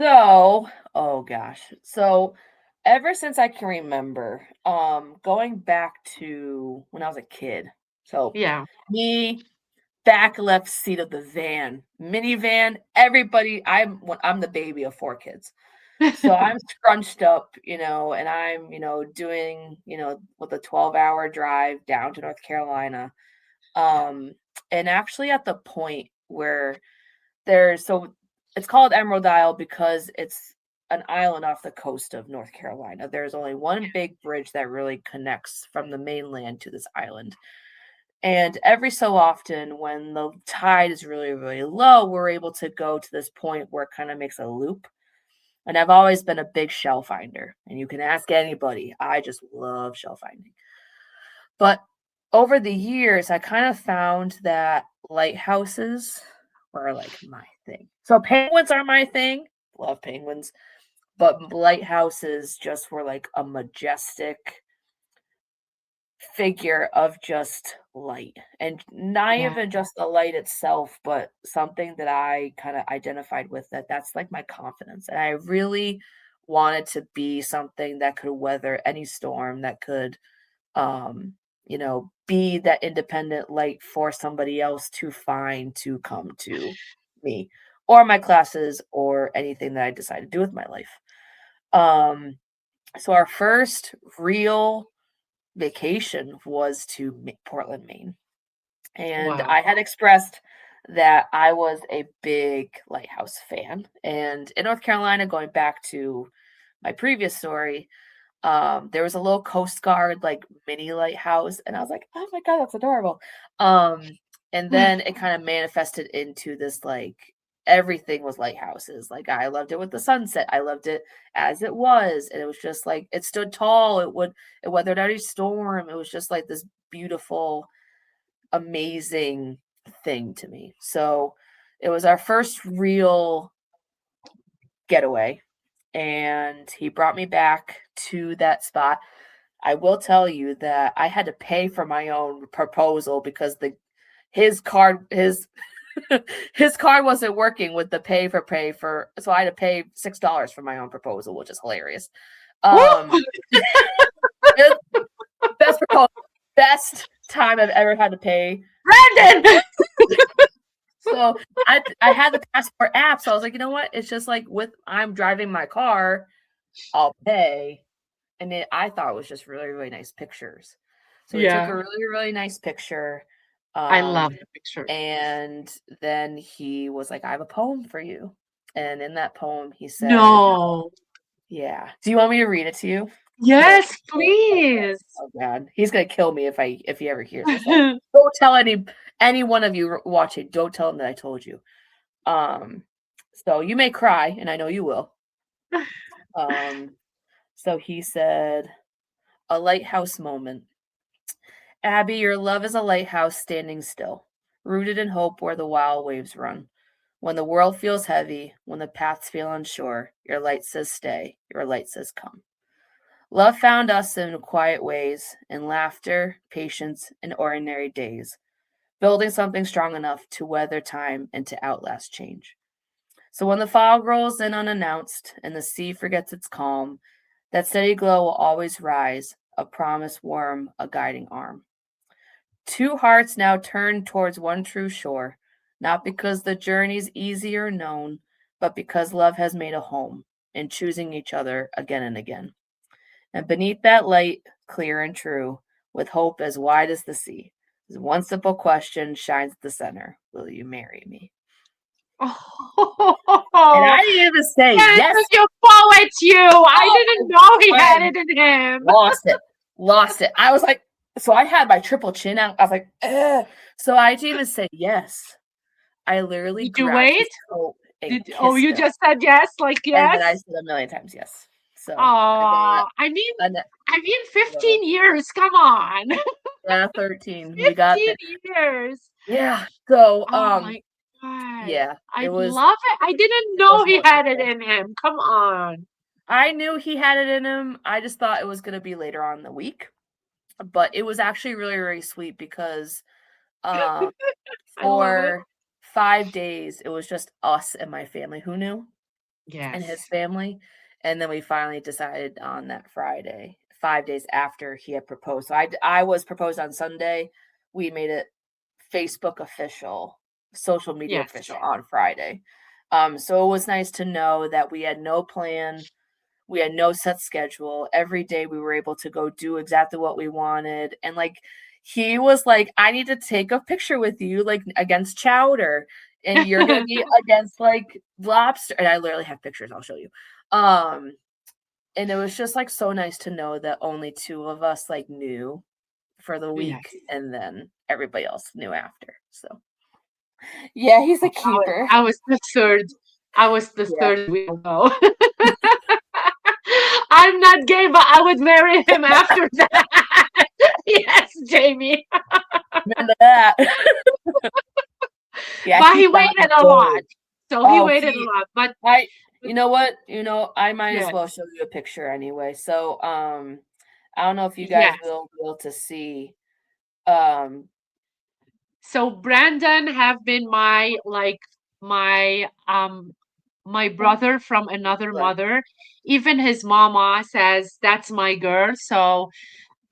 So, oh gosh. So, ever since I can remember, going back to when I was a kid. So, Yeah. me, back left seat of the van, minivan, everybody, I'm the baby of 4 kids. So I'm scrunched up, and I'm, doing, with a 12-hour drive down to North Carolina. And actually at the point where so it's called Emerald Isle because it's an island off the coast of North Carolina. There's only one big bridge that really connects from the mainland to this island. And every so often, when the tide is really, really low, we're able to go to this point where it kind of makes a loop. And I've always been a big shell finder. And you can ask anybody. I just love shell finding. But over the years, I kind of found that lighthouses were like my thing. So penguins are my thing. Love penguins. But lighthouses just were like a majestic figure of just light. And not Yeah. even just the light itself, but something that I kind of identified with that's like my confidence. And I really wanted to be something that could weather any storm, that could be that independent light for somebody else to find to come to me or my classes or anything that I decide to do with my life. So our first real vacation was to Portland, Maine. And Wow. I had expressed that I was a big lighthouse fan. And in North Carolina, going back to my previous story, there was a little Coast Guard like mini lighthouse, and I was like, oh my God, that's adorable. And then it kind of manifested into this like everything was lighthouses. Like I loved it with the sunset. I loved it as it was. And it was just like it stood tall. It weathered any storm. It was just like this beautiful, amazing thing to me. So it was our first real getaway. And he brought me back to that spot. I will tell you that I had to pay for my own proposal because his card his card wasn't working with the pay for, so I had to pay $6 for my own proposal, which is hilarious. Woo! It- best time I've ever had to pay. Brandon! So I had the passport app, so I was like, you know what? It's just like I'm driving my car, I'll pay. And I thought it was just really, really nice pictures. So we took a Yeah. really, really nice picture. I love the picture. And then he was like, I have a poem for you. And in that poem, he said, No. yeah. Do you want me to read it to you? Yes, please. Oh God, he's gonna kill me if he ever hears this. Don't tell any one of you watching. Don't tell him that I told you. So you may cry, and I know you will. So he said, a lighthouse moment. Abby, your love is a lighthouse standing still, rooted in hope where the wild waves run. When the world feels heavy, when the paths feel unsure, your light says stay, your light says come. Love found us in quiet ways, in laughter, patience, and ordinary days, building something strong enough to weather time and to outlast change. So when the fog rolls in unannounced and the sea forgets its calm, that steady glow will always rise, a promise warm, a guiding arm. Two hearts now turn towards one true shore, not because the journey's easy or known, but because love has made a home in choosing each other again and again. And beneath that light, clear and true, with hope as wide as the sea, one simple question shines at the center: will you marry me? And Oh, I didn't even say yes. yes, you poet, you. I Oh, didn't know he had friend. it in him. Lost it. I was like, so I had my triple chin out. I was like, ugh. So I didn't even say yes. I literally Did you grabbed his wait? coat and Oh, kissed you him. just said yes, like And then I yes? said a million times yes. So I got Oh, an, 15 years. Come on. yeah, 13. We got 15 there. years. Yeah. So Oh my God. yeah, I it was love it. I didn't it was know he had it wonderful. in him. Come on. I knew he had it in him. I just thought it was gonna be later on in the week. But it was actually really, really sweet because uh I love it. for 5 days it was just us and my family who knew and his Yes. family. And then we finally decided on that Friday, 5 days after he had proposed. So I was proposed on Sunday. We made it Facebook official, social media Yes. official on Friday. So it was nice to know that we had no plan. We had no set schedule. Every day we were able to go do exactly what we wanted. And like he was like, I need to take a picture with you, like against chowder. And you're gonna be against like lobster. And I literally have pictures, I'll show you. Um, and it was just like so nice to know that only two of us like knew for the Yes. week and then everybody else knew after. So yeah, he's a keeper. I was the third. I was the Yeah. third wheel though. I'm not gay, but I would marry him after that. Yes, Jamie. Remember that. Yeah, But he he found waited a lot. gold. So he Oh, waited a lot. I But you know what? I might as yes, well show you a picture anyway. So, I don't know if you guys yes. will be able to see. Um, So Brandon have been my my brother from another like, mother. Even his mama says that's my girl. So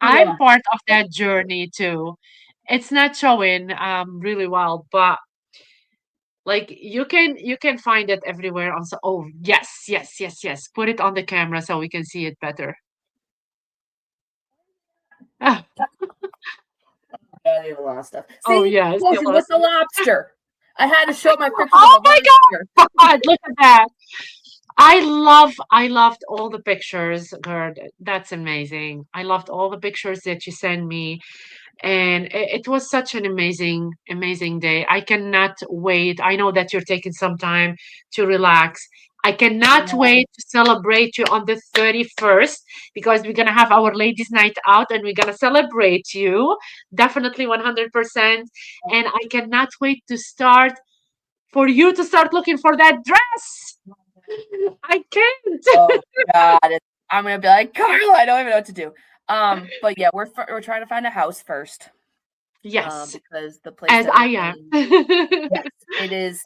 I'm yeah. part of that journey too. It's not showing really well, but like you can find it everywhere on oh yes, yes, yes, yes. Put it on the camera so we can see it better. Yeah, they have a lot of stuff. Oh See, yes, told you you with lost the it. lobster. I had to show my pictures of Oh the my lobster. God, look at that. I loved all the pictures, girl. That's amazing. I loved all the pictures that you sent me. And it was such an amazing day. I cannot wait. I know that you're taking some time to relax. I cannot Yeah. wait to celebrate you on the 31st because we're going to have our ladies' night out and we're going to celebrate you. Definitely 100%. And I cannot wait to start for you to start looking for that dress. I can't. Oh God, I'm gonna be like Carla. I don't even know what to do. But yeah, we're trying to find a house first. Yes, Because the place as that I we're am. getting, yes, it is.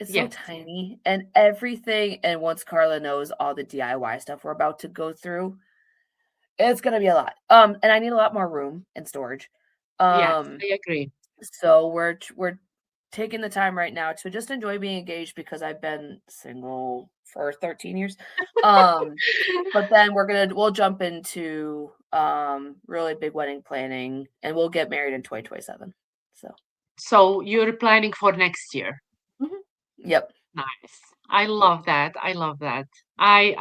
It's so Yes, tiny and everything. And once Carla knows all the DIY stuff we're about to go through, it's gonna be a lot. And I need a lot more room and storage. yes, Um, I agree. so we're taking the time right now to just enjoy being engaged because I've been single for 13 years. Um, but then we'll jump into really big wedding planning and we'll get married in 2027. So So you're planning for next year. mhm. Yep. Nice. I Yeah. love that. I love that. I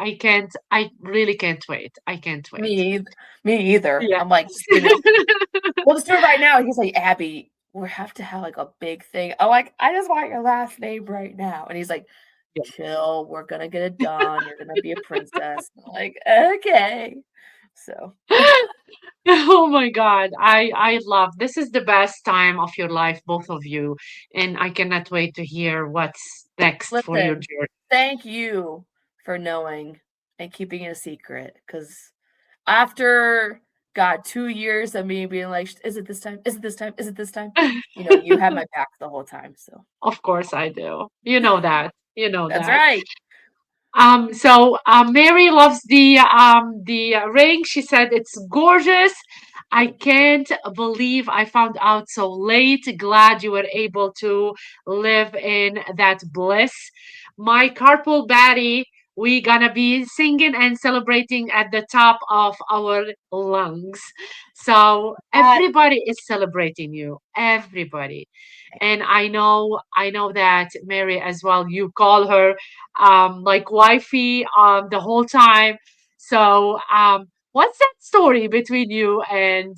really can't wait. I can't wait. Me eith me either. Yes. I'm like, we'll just do it right now. He's like, "Abby, we have to have, like, a big thing." I'm like, "I just want your last name right now." And he's like, Yes. "Chill, we're gonna get it done. You're gonna be a princess." I'm like, "Okay." So, Oh my God. I love this is the best time of your life, both of you. And I cannot wait to hear what's next for your listen, journey. thank you for knowing and keeping it a secret. Because after, God, 2 years of me being like, is it this time? Is it this time? Is it this time? You had my back the whole time. So Of course I do. You know that. You know that's that. right. So Mary loves the ring. She said it's gorgeous. I can't believe I found out so late. Glad you were able to live in that bliss. My carpool Batty, we gonna be singing and celebrating at the top of our lungs. So Uh, everybody is celebrating you. Everybody. And I know that Mary as well, you call her like wifey the whole time. So what's that story between you and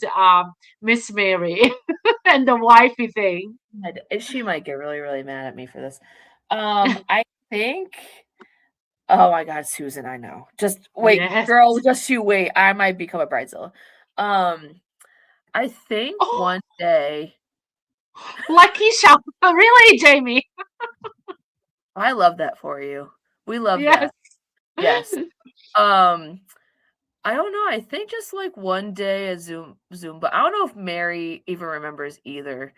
Miss Mary and the wifey thing? she might get really, really mad at me for this. I think. Oh my God, Susan, I know. Just wait, Yes. girl, just you wait. I might become a bridezilla. Um, I think Oh, one day. lucky shot. Really, Jamie? I love that for you. We love Yes. that. Yes. Um, I don't know. I think just like one day a Zoom, but I don't know if Mary even remembers either.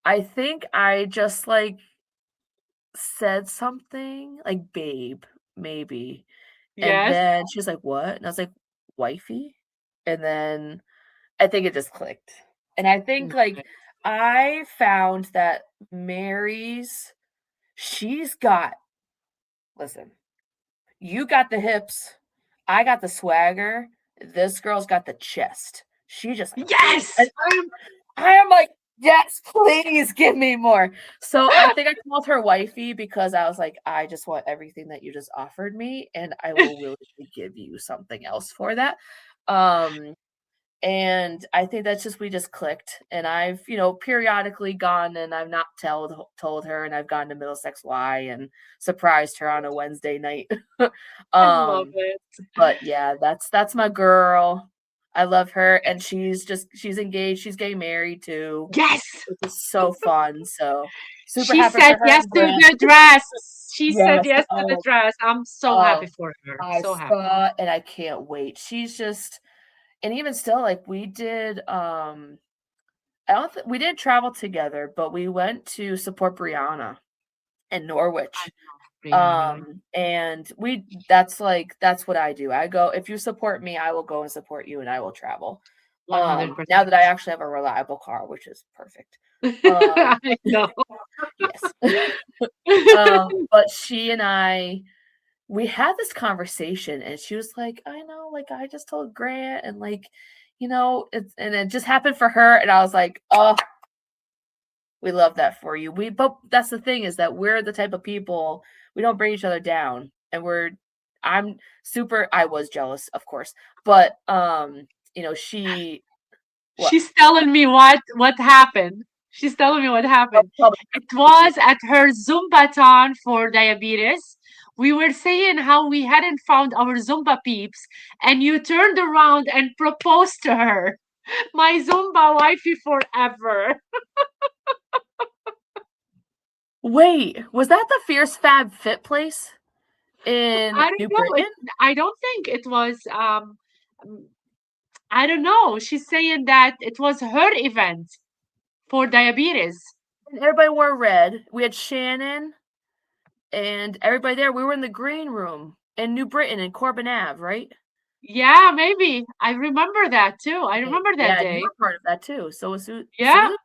I think I just like said something like babe, maybe. And Yes. then she was like, "What?" And I was like, "Wifey?" And then I think it just clicked. And I think like Nice. I found that Mary's she's got listen, you got the hips, I got the swagger, this girl's got the chest. She just and Yes. I am like, yes, please give me more. So I think I called her wifey because I was like, I just want everything that you just offered me, and I will willingly give you something else for that. Um, and I think that's just we just clicked. And I've, periodically gone and I've not told her, and I've gone to Middlesex Y and surprised her on a Wednesday night. I love um, it. but yeah, that's my girl. I love her, and she's engaged. She's getting married too, Yes. which is so fun. So super She happy for said her yes and to Grant. the dress. She said Yes. yes to the Oh, dress. I'm so happy oh, for her. I So happy. saw, and I can't wait. She's just, and even still, like we did. I don't think we didn't travel together, but we went to support Brianna in I Norwich. love Brianna. And that's what I do. I go, if you support me, I will go and support you, and I will travel. Now 100%. that I actually have a reliable car, which is perfect. Um, I know. yes. But she and we had this conversation, and she was like, I know, like I just told Grant, and like, and it just happened for her, and I was like, oh, we love that for you. But that's the thing, is that we're the type of people, we don't bring each other down. And I was jealous, of course. But she what She's telling me what happened. She's telling me what oh, happened. tell me, It was at her Zumbathon for diabetes. We were saying how we hadn't found our Zumba peeps, and you turned around and proposed to her. My Zumba wifey forever. wait, was that the Fierce Fab Fit place in I don't New know. Britain? I don't think it was um, I don't know. She's saying that it was her event for diabetes. And everybody wore red. We had Shannon and everybody there. We were in the green room in New Britain in Corbin Ave, right? Yeah, maybe. I remember that too. I remember that Yeah, and you day. were part of that too. So was Yeah. Susan?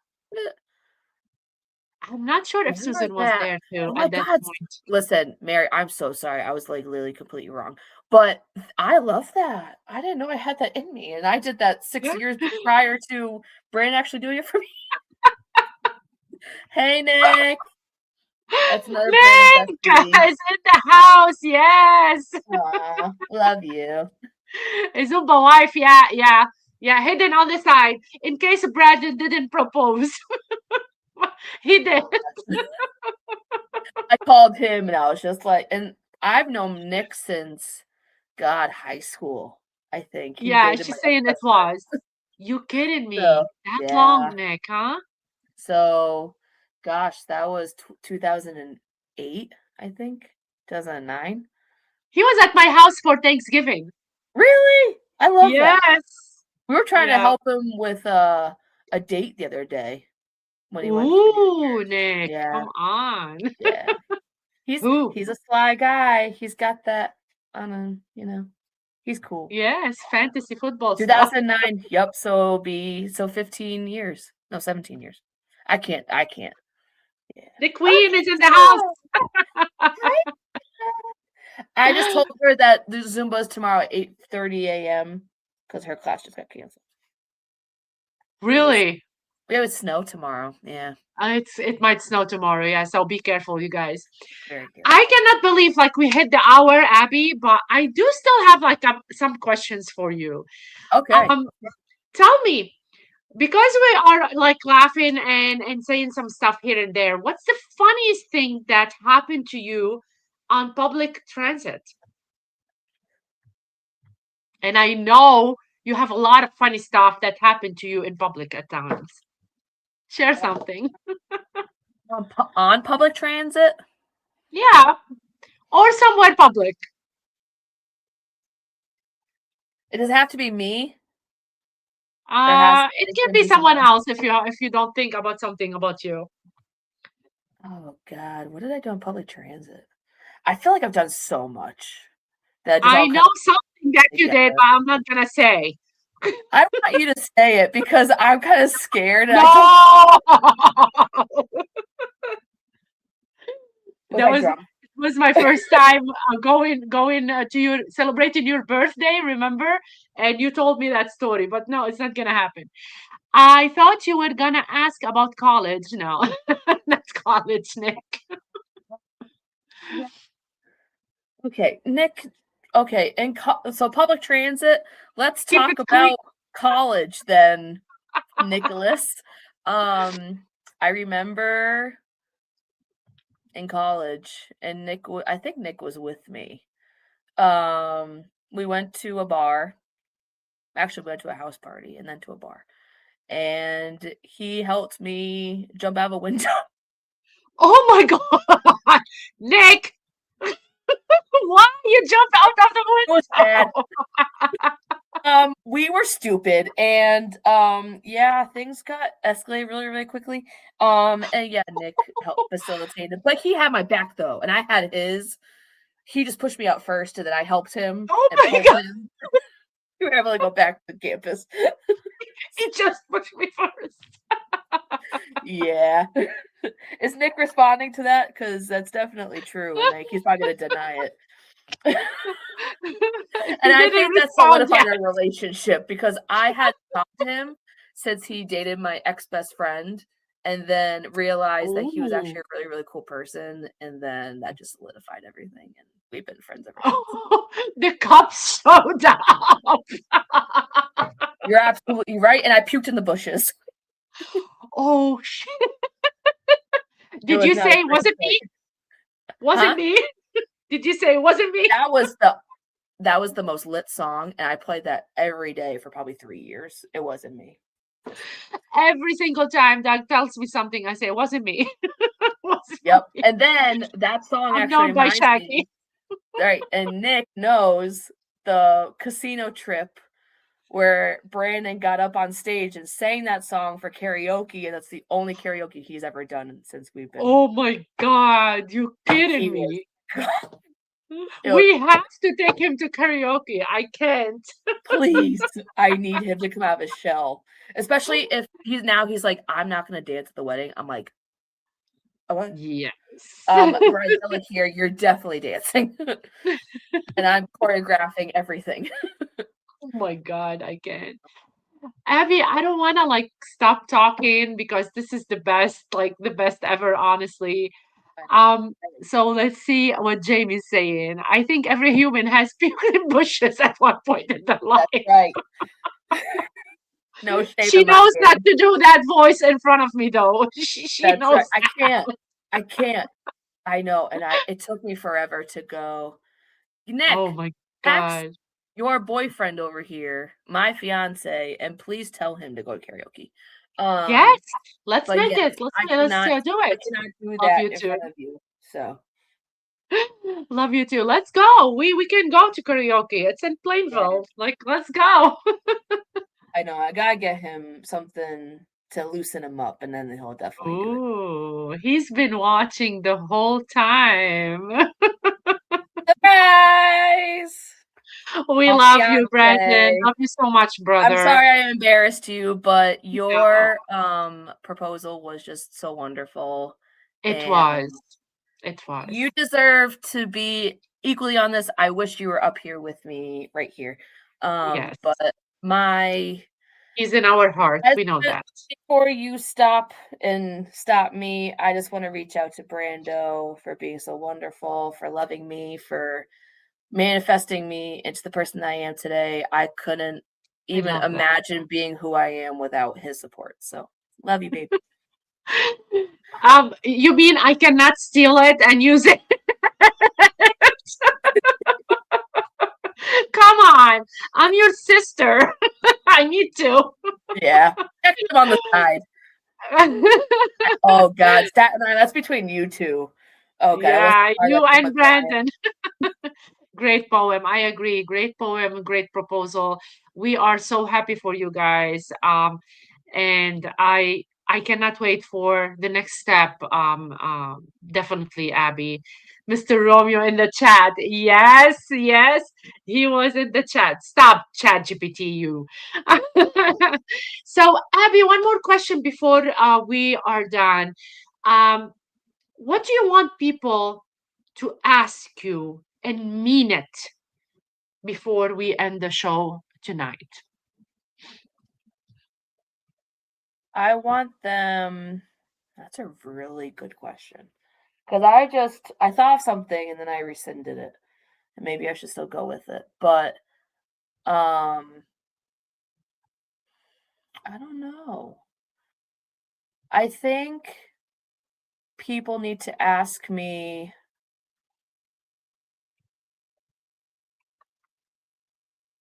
I'm not sure if Remember Susan was that? there too Oh my at that God. point. Listen, Mary, I'm so sorry. I was like literally completely wrong. But I love that. I didn't know I had that in me. And I did that 6 years prior to Brandon actually doing it for me. Hey, Nick. That's another Brandon Nick bestie. is in the house. Yes. Aw, love you. A Zumba wife. Yeah, yeah. Yeah, hidden on the side in case Brandon didn't propose. He did. I called him and I was just like, and I've known Nick since, God, high school. I think he Yeah, dated my she's saying it best friend. was. You kidding So, me? That yeah. long, Nick, huh? So, gosh, that was 2008, I think, 2009. He was at my house for Thanksgiving. Really? I love that. Yes. We were trying to Yeah. help him with a date the other day when he went. Ooh, Nick, Yeah. come on. Yeah. Ooh. He's a sly guy. He's got that he's cool. Yes, fantasy football stuff. 2009. Yep. So 15 years. No, 17 years. I can't. Yeah. The queen is in the house. I just told her that the Zumba's tomorrow at 8:30 a.m. because her class just got canceled. Really? We have snow tomorrow. Yeah. It might snow tomorrow. Yeah, so be careful, you guys. Very good. I cannot believe like we hit the hour, Abby, but I do still have like some questions for you. Okay. Tell me, because we are like laughing and saying some stuff here and there, what's the funniest thing that happened to you on public transit? And I know you have a lot of funny stuff that happened to you in public at times. Share something. On public transit? Yeah. Or somewhere public. It does have to be me. It can be someone else if you don't think about something about you. Oh God, what did I do on public transit? I feel like I've done so much. That I know something that you did, but I'm not gonna say. I want you to say it because I'm kind of scared. No! That was my first time going to your celebrating your birthday, remember? And you told me that story, but no, it's not gonna happen. I thought you were gonna ask about college. No, that's college, Nick. Okay, Nick. Okay, and so public transit. Let's Keep talk it about college then, Nicholas. I remember in college, and I think Nick was with me. We went to a bar. Actually, we went to a house party and then to a bar. And he helped me jump out of a window. Oh my God, Nick! Why you jumped out of the window? It was bad. We were stupid, and yeah, things got escalated really, really quickly. And yeah, Nick helped facilitate it, but he had my back though, and I had his. He just pushed me out first, and then I helped him. Oh my God! We were able to go back to the campus. He just pushed me first. Yeah. Is Nick responding to that? Because that's definitely true. And he's probably going to deny it. And I think that's solidified our relationship because I had talked to him since he dated my ex-best friend and then realized that he was actually a really, really cool person. And then that just solidified everything. And we've been friends ever since. Oh, the cups showed up. You're absolutely right. And I puked in the bushes. Oh, shit. Did you say, was it me? Was it me? Did you say, was it me? That was the most lit song. And I played that every day for probably 3 years. It wasn't me. Every single time Doug tells me something, I say, it wasn't me. Yep. And then that song I'm actually known by reminds Shaggy. me, right. And Nick knows the casino trip where Brandon got up on stage and sang that song for karaoke, and that's the only karaoke he's ever done since we've been. Oh my God, you kidding me? We have to take him to karaoke. I can't. Please, I need him to come out of his shell. Especially if he's like, I'm not gonna dance at the wedding. I'm like, what? Yes. Bridezilla here, you're definitely dancing. And I'm choreographing everything. Oh my God, I can't. Abby, I don't want to like stop talking because this is the best ever, honestly. So let's see what Jamie's saying. I think every human has puked in bushes at one point in their life. That's right. No shame. She knows not to do that voice in front of me, though. She knows. Right. I can't. I know, and it took me forever to go. Nick, oh my God. Your boyfriend over here, my fiance, and please tell him to go to karaoke. Yes, let's make it. Let's do it. I cannot do that in front of you. So Love you too. Let's go. We can go to karaoke. It's in Yeah. Plainville. Like, let's go. I know. I gotta get him something to loosen him up, and then he'll definitely do it. Ooh, he's been watching the whole time. Surprise! We On love you, Fiance. Brandon. Love you so much, I'm brother. sorry I embarrassed you, but No, your proposal was just so wonderful, it and was. It was. you deserve to be equally on this. I wish you were up here with me right here. Yes. But my He's in our hearts. We know husband, that. before you stop me, I just want to reach out to Brando for being so wonderful, for loving me, for manifesting me into the person that I am today. I couldn't I even love that. imagine being who I am without his support. So love you, babe. You mean I cannot steal it and use it? Come on. I'm your sister. I need to. Yeah. Check him on the side. Oh God, that's between you two. Oh God, Yeah, I you left him and a crying. Brandon. Great poem. I agree. Great poem, great proposal. We are so happy for you guys. And I cannot wait for the next step. Definitely, Abby. Mr. Romeo in the chat. Yes, yes, he was in the chat. Stop, Chat GPT, you. So, Abby, one more question before we are done. Um, what do you want people to ask you and mean it before we end the show tonight? I want them. That's a really good question. Because I thought of something and then I rescinded it. And maybe I should still go with it. But I don't know. I think people need to ask me,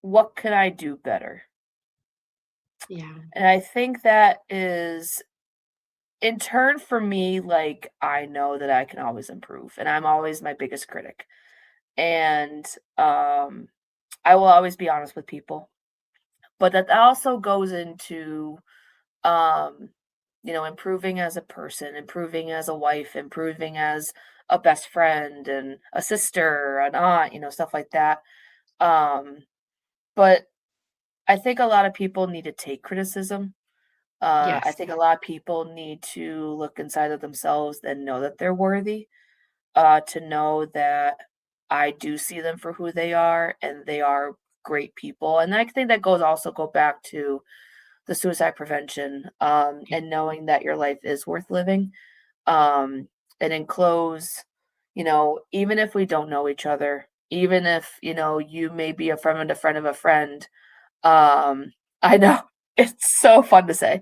what can I do better? Yeah. And I think that is, in turn, for me, like, I know that I can always improve and I'm always my biggest critic. And I will always be honest with people. But that also goes into um improving as a person, improving as a wife, improving as a best friend and a sister, an aunt, stuff like that. um but I think a lot of people need to take criticism. I Yes. think a lot of people need to look inside of themselves and know that they're worthy, to know that I do see them for who they are and they are great people. And I think that go back to the suicide prevention, and knowing that your life is worth living. And in close, even if we don't know each other, even if, you may be a friend of a friend, I know it's so fun to say,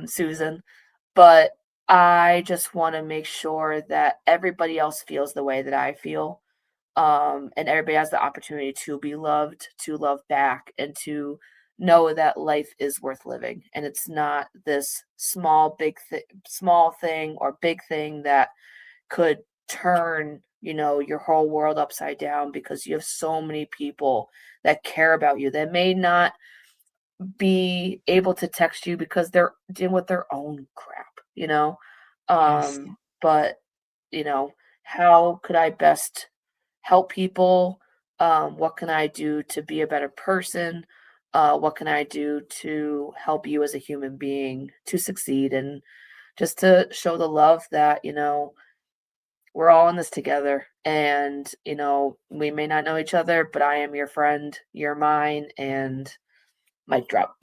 Susan, but I just want to make sure that everybody else feels the way that I feel. And everybody has the opportunity to be loved, to love back, and to know that life is worth living. And it's not this small thing or big thing that could turn, your whole world upside down, because you have so many people that care about you that may not be able to text you because they're dealing with their own crap. Yes. But how could I best help people? What can I do to be a better person? What can I do to help you as a human being to succeed, and just to show the love that, we're all in this together. And, we may not know each other, but I am your friend, you're mine, and mic drop.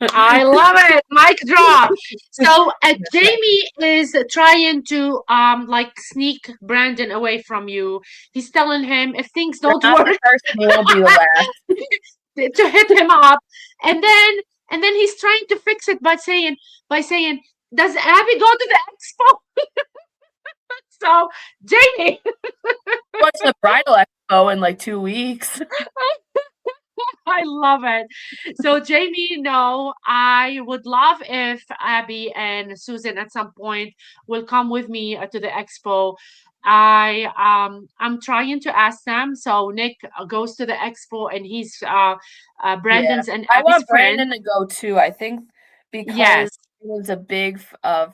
I love it. Mic drop. So Jamie is trying to like sneak Brandon away from you. He's telling him if things don't Not work the first, and you won't be the last. to hit him up. And then he's trying to fix it by saying, does Abby go to the expo? So Jamie, What's the bridal expo in like 2 weeks? I love it. So, Jamie, no, I would love if Abby and Susan at some point will come with me to the expo. I'm trying to ask them. So Nick goes to the expo, and he's Yeah, Brandon's and I Abby's want friend. Brandon to go too. I think because Yes, he was a big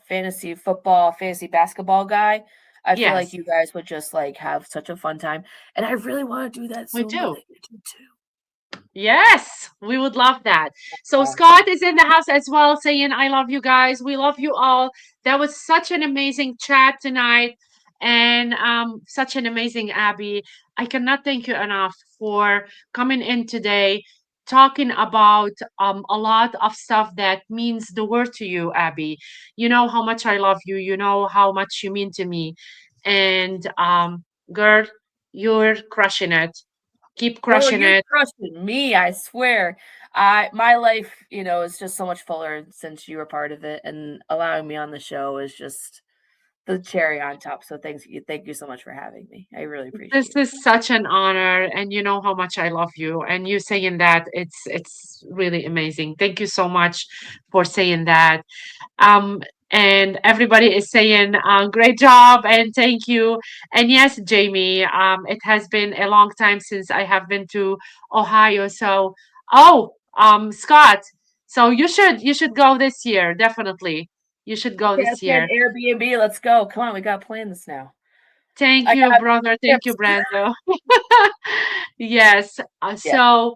fantasy football, fantasy basketball guy. I feel like yes, you guys would just like have such a fun time, and I really want to do that we Zumba do. that you do too. Yes, we would love that. So Yeah. Scott is in the house as well, saying, I love you guys. We love you all. That was such an amazing chat tonight, and such an amazing Abby. I cannot thank you enough for coming in today, talking about a lot of stuff that means the world to you, Abby. You know how much I love you. You know how much you mean to me. And girl, you're crushing it. Keep Girl, crushing you're it. crushing me, I swear. My life, is just so much fuller since you were part of it, and allowing me on the show is just the cherry on top. So thank you so much for having me. I really This appreciate it. is such an honor, and you know how much I love you. And you saying that, it's really amazing. Thank you so much for saying that. And everybody is saying, great job and thank you. And yes, Jamie, it has been a long time since I have been to Ohio. So, oh, Scott, so you should go this year, definitely. You should go Okay, I this said year. Airbnb. Let's go. Come on, we got to plan this now. Thank I you, got brother. Thank you, tips. Brando. Yes. Yeah. So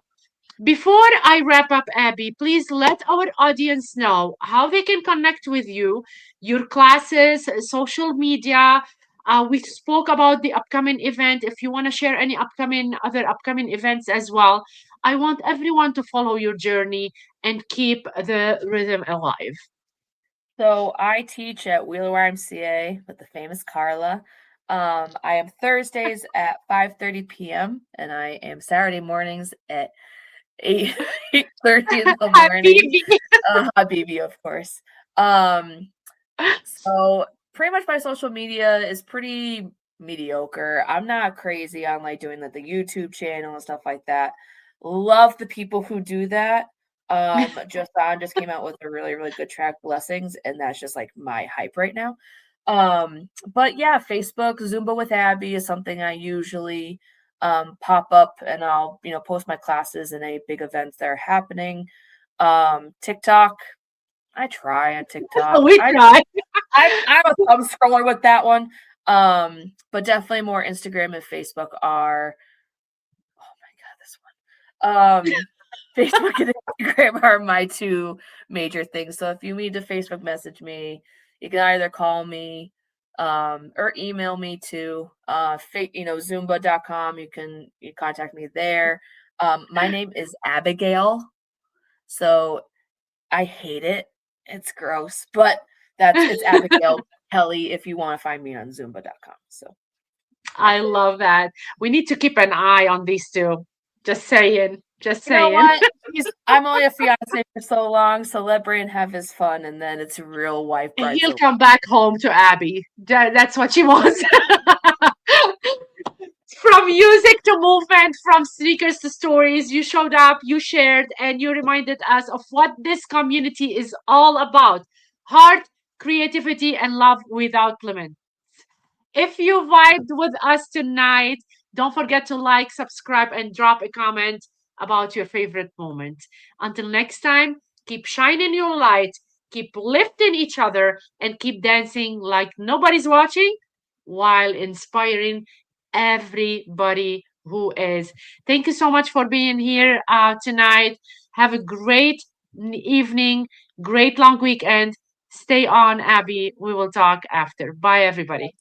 before I wrap up, Abby, please let our audience know how they can connect with you, your classes, social media. We spoke about the upcoming event. If you want to share any other upcoming events as well, I want everyone to follow your journey and keep the rhythm alive. So I teach at Wheeler YMCA with the famous Carla. I am Thursdays at 5:30 p.m. and I am Saturday mornings at 8 8:30 in the morning. Habibi. Habibi, of course. Um, so pretty much my social media is pretty mediocre. I'm not crazy on like doing like the YouTube channel and stuff like that. Love the people who do that. Just came out with a really, really good track, Blessings, and that's just like my hype right now. But yeah, Facebook, Zumba with Abby is something I usually pop up and I'll, post my classes and any big events that are happening. TikTok, I try on TikTok. We try. I'm a thumb scroller with that one. But definitely more Instagram and Facebook are, oh my god, this one. Facebook and Instagram are my two major things. So if you need to Facebook message me, you can either call me or email me to zumba.com. You contact me there. My name is Abigail. So I hate it. It's gross, but it's Abigail Kelley if you want to find me on zumba.com. So I that's it. love that. We need to keep an eye on these two. Just saying. Just You know saying. what? I'm only a fiance for so long, so let Brian have his fun, and then it's real wife bride. He'll So come back home to Abby. That's what she wants. From music to movement, from sneakers to stories, you showed up, you shared, and you reminded us of what this community is all about: heart, creativity, and love without limit. If you vibed with us tonight, don't forget to like, subscribe, and drop a comment about your favorite moment. Until next time, keep shining your light, keep lifting each other, and keep dancing like nobody's watching while inspiring everybody who is. Thank you so much for being here tonight. Have a great evening, great long weekend. Stay on, Abby. We will talk after. Bye, everybody.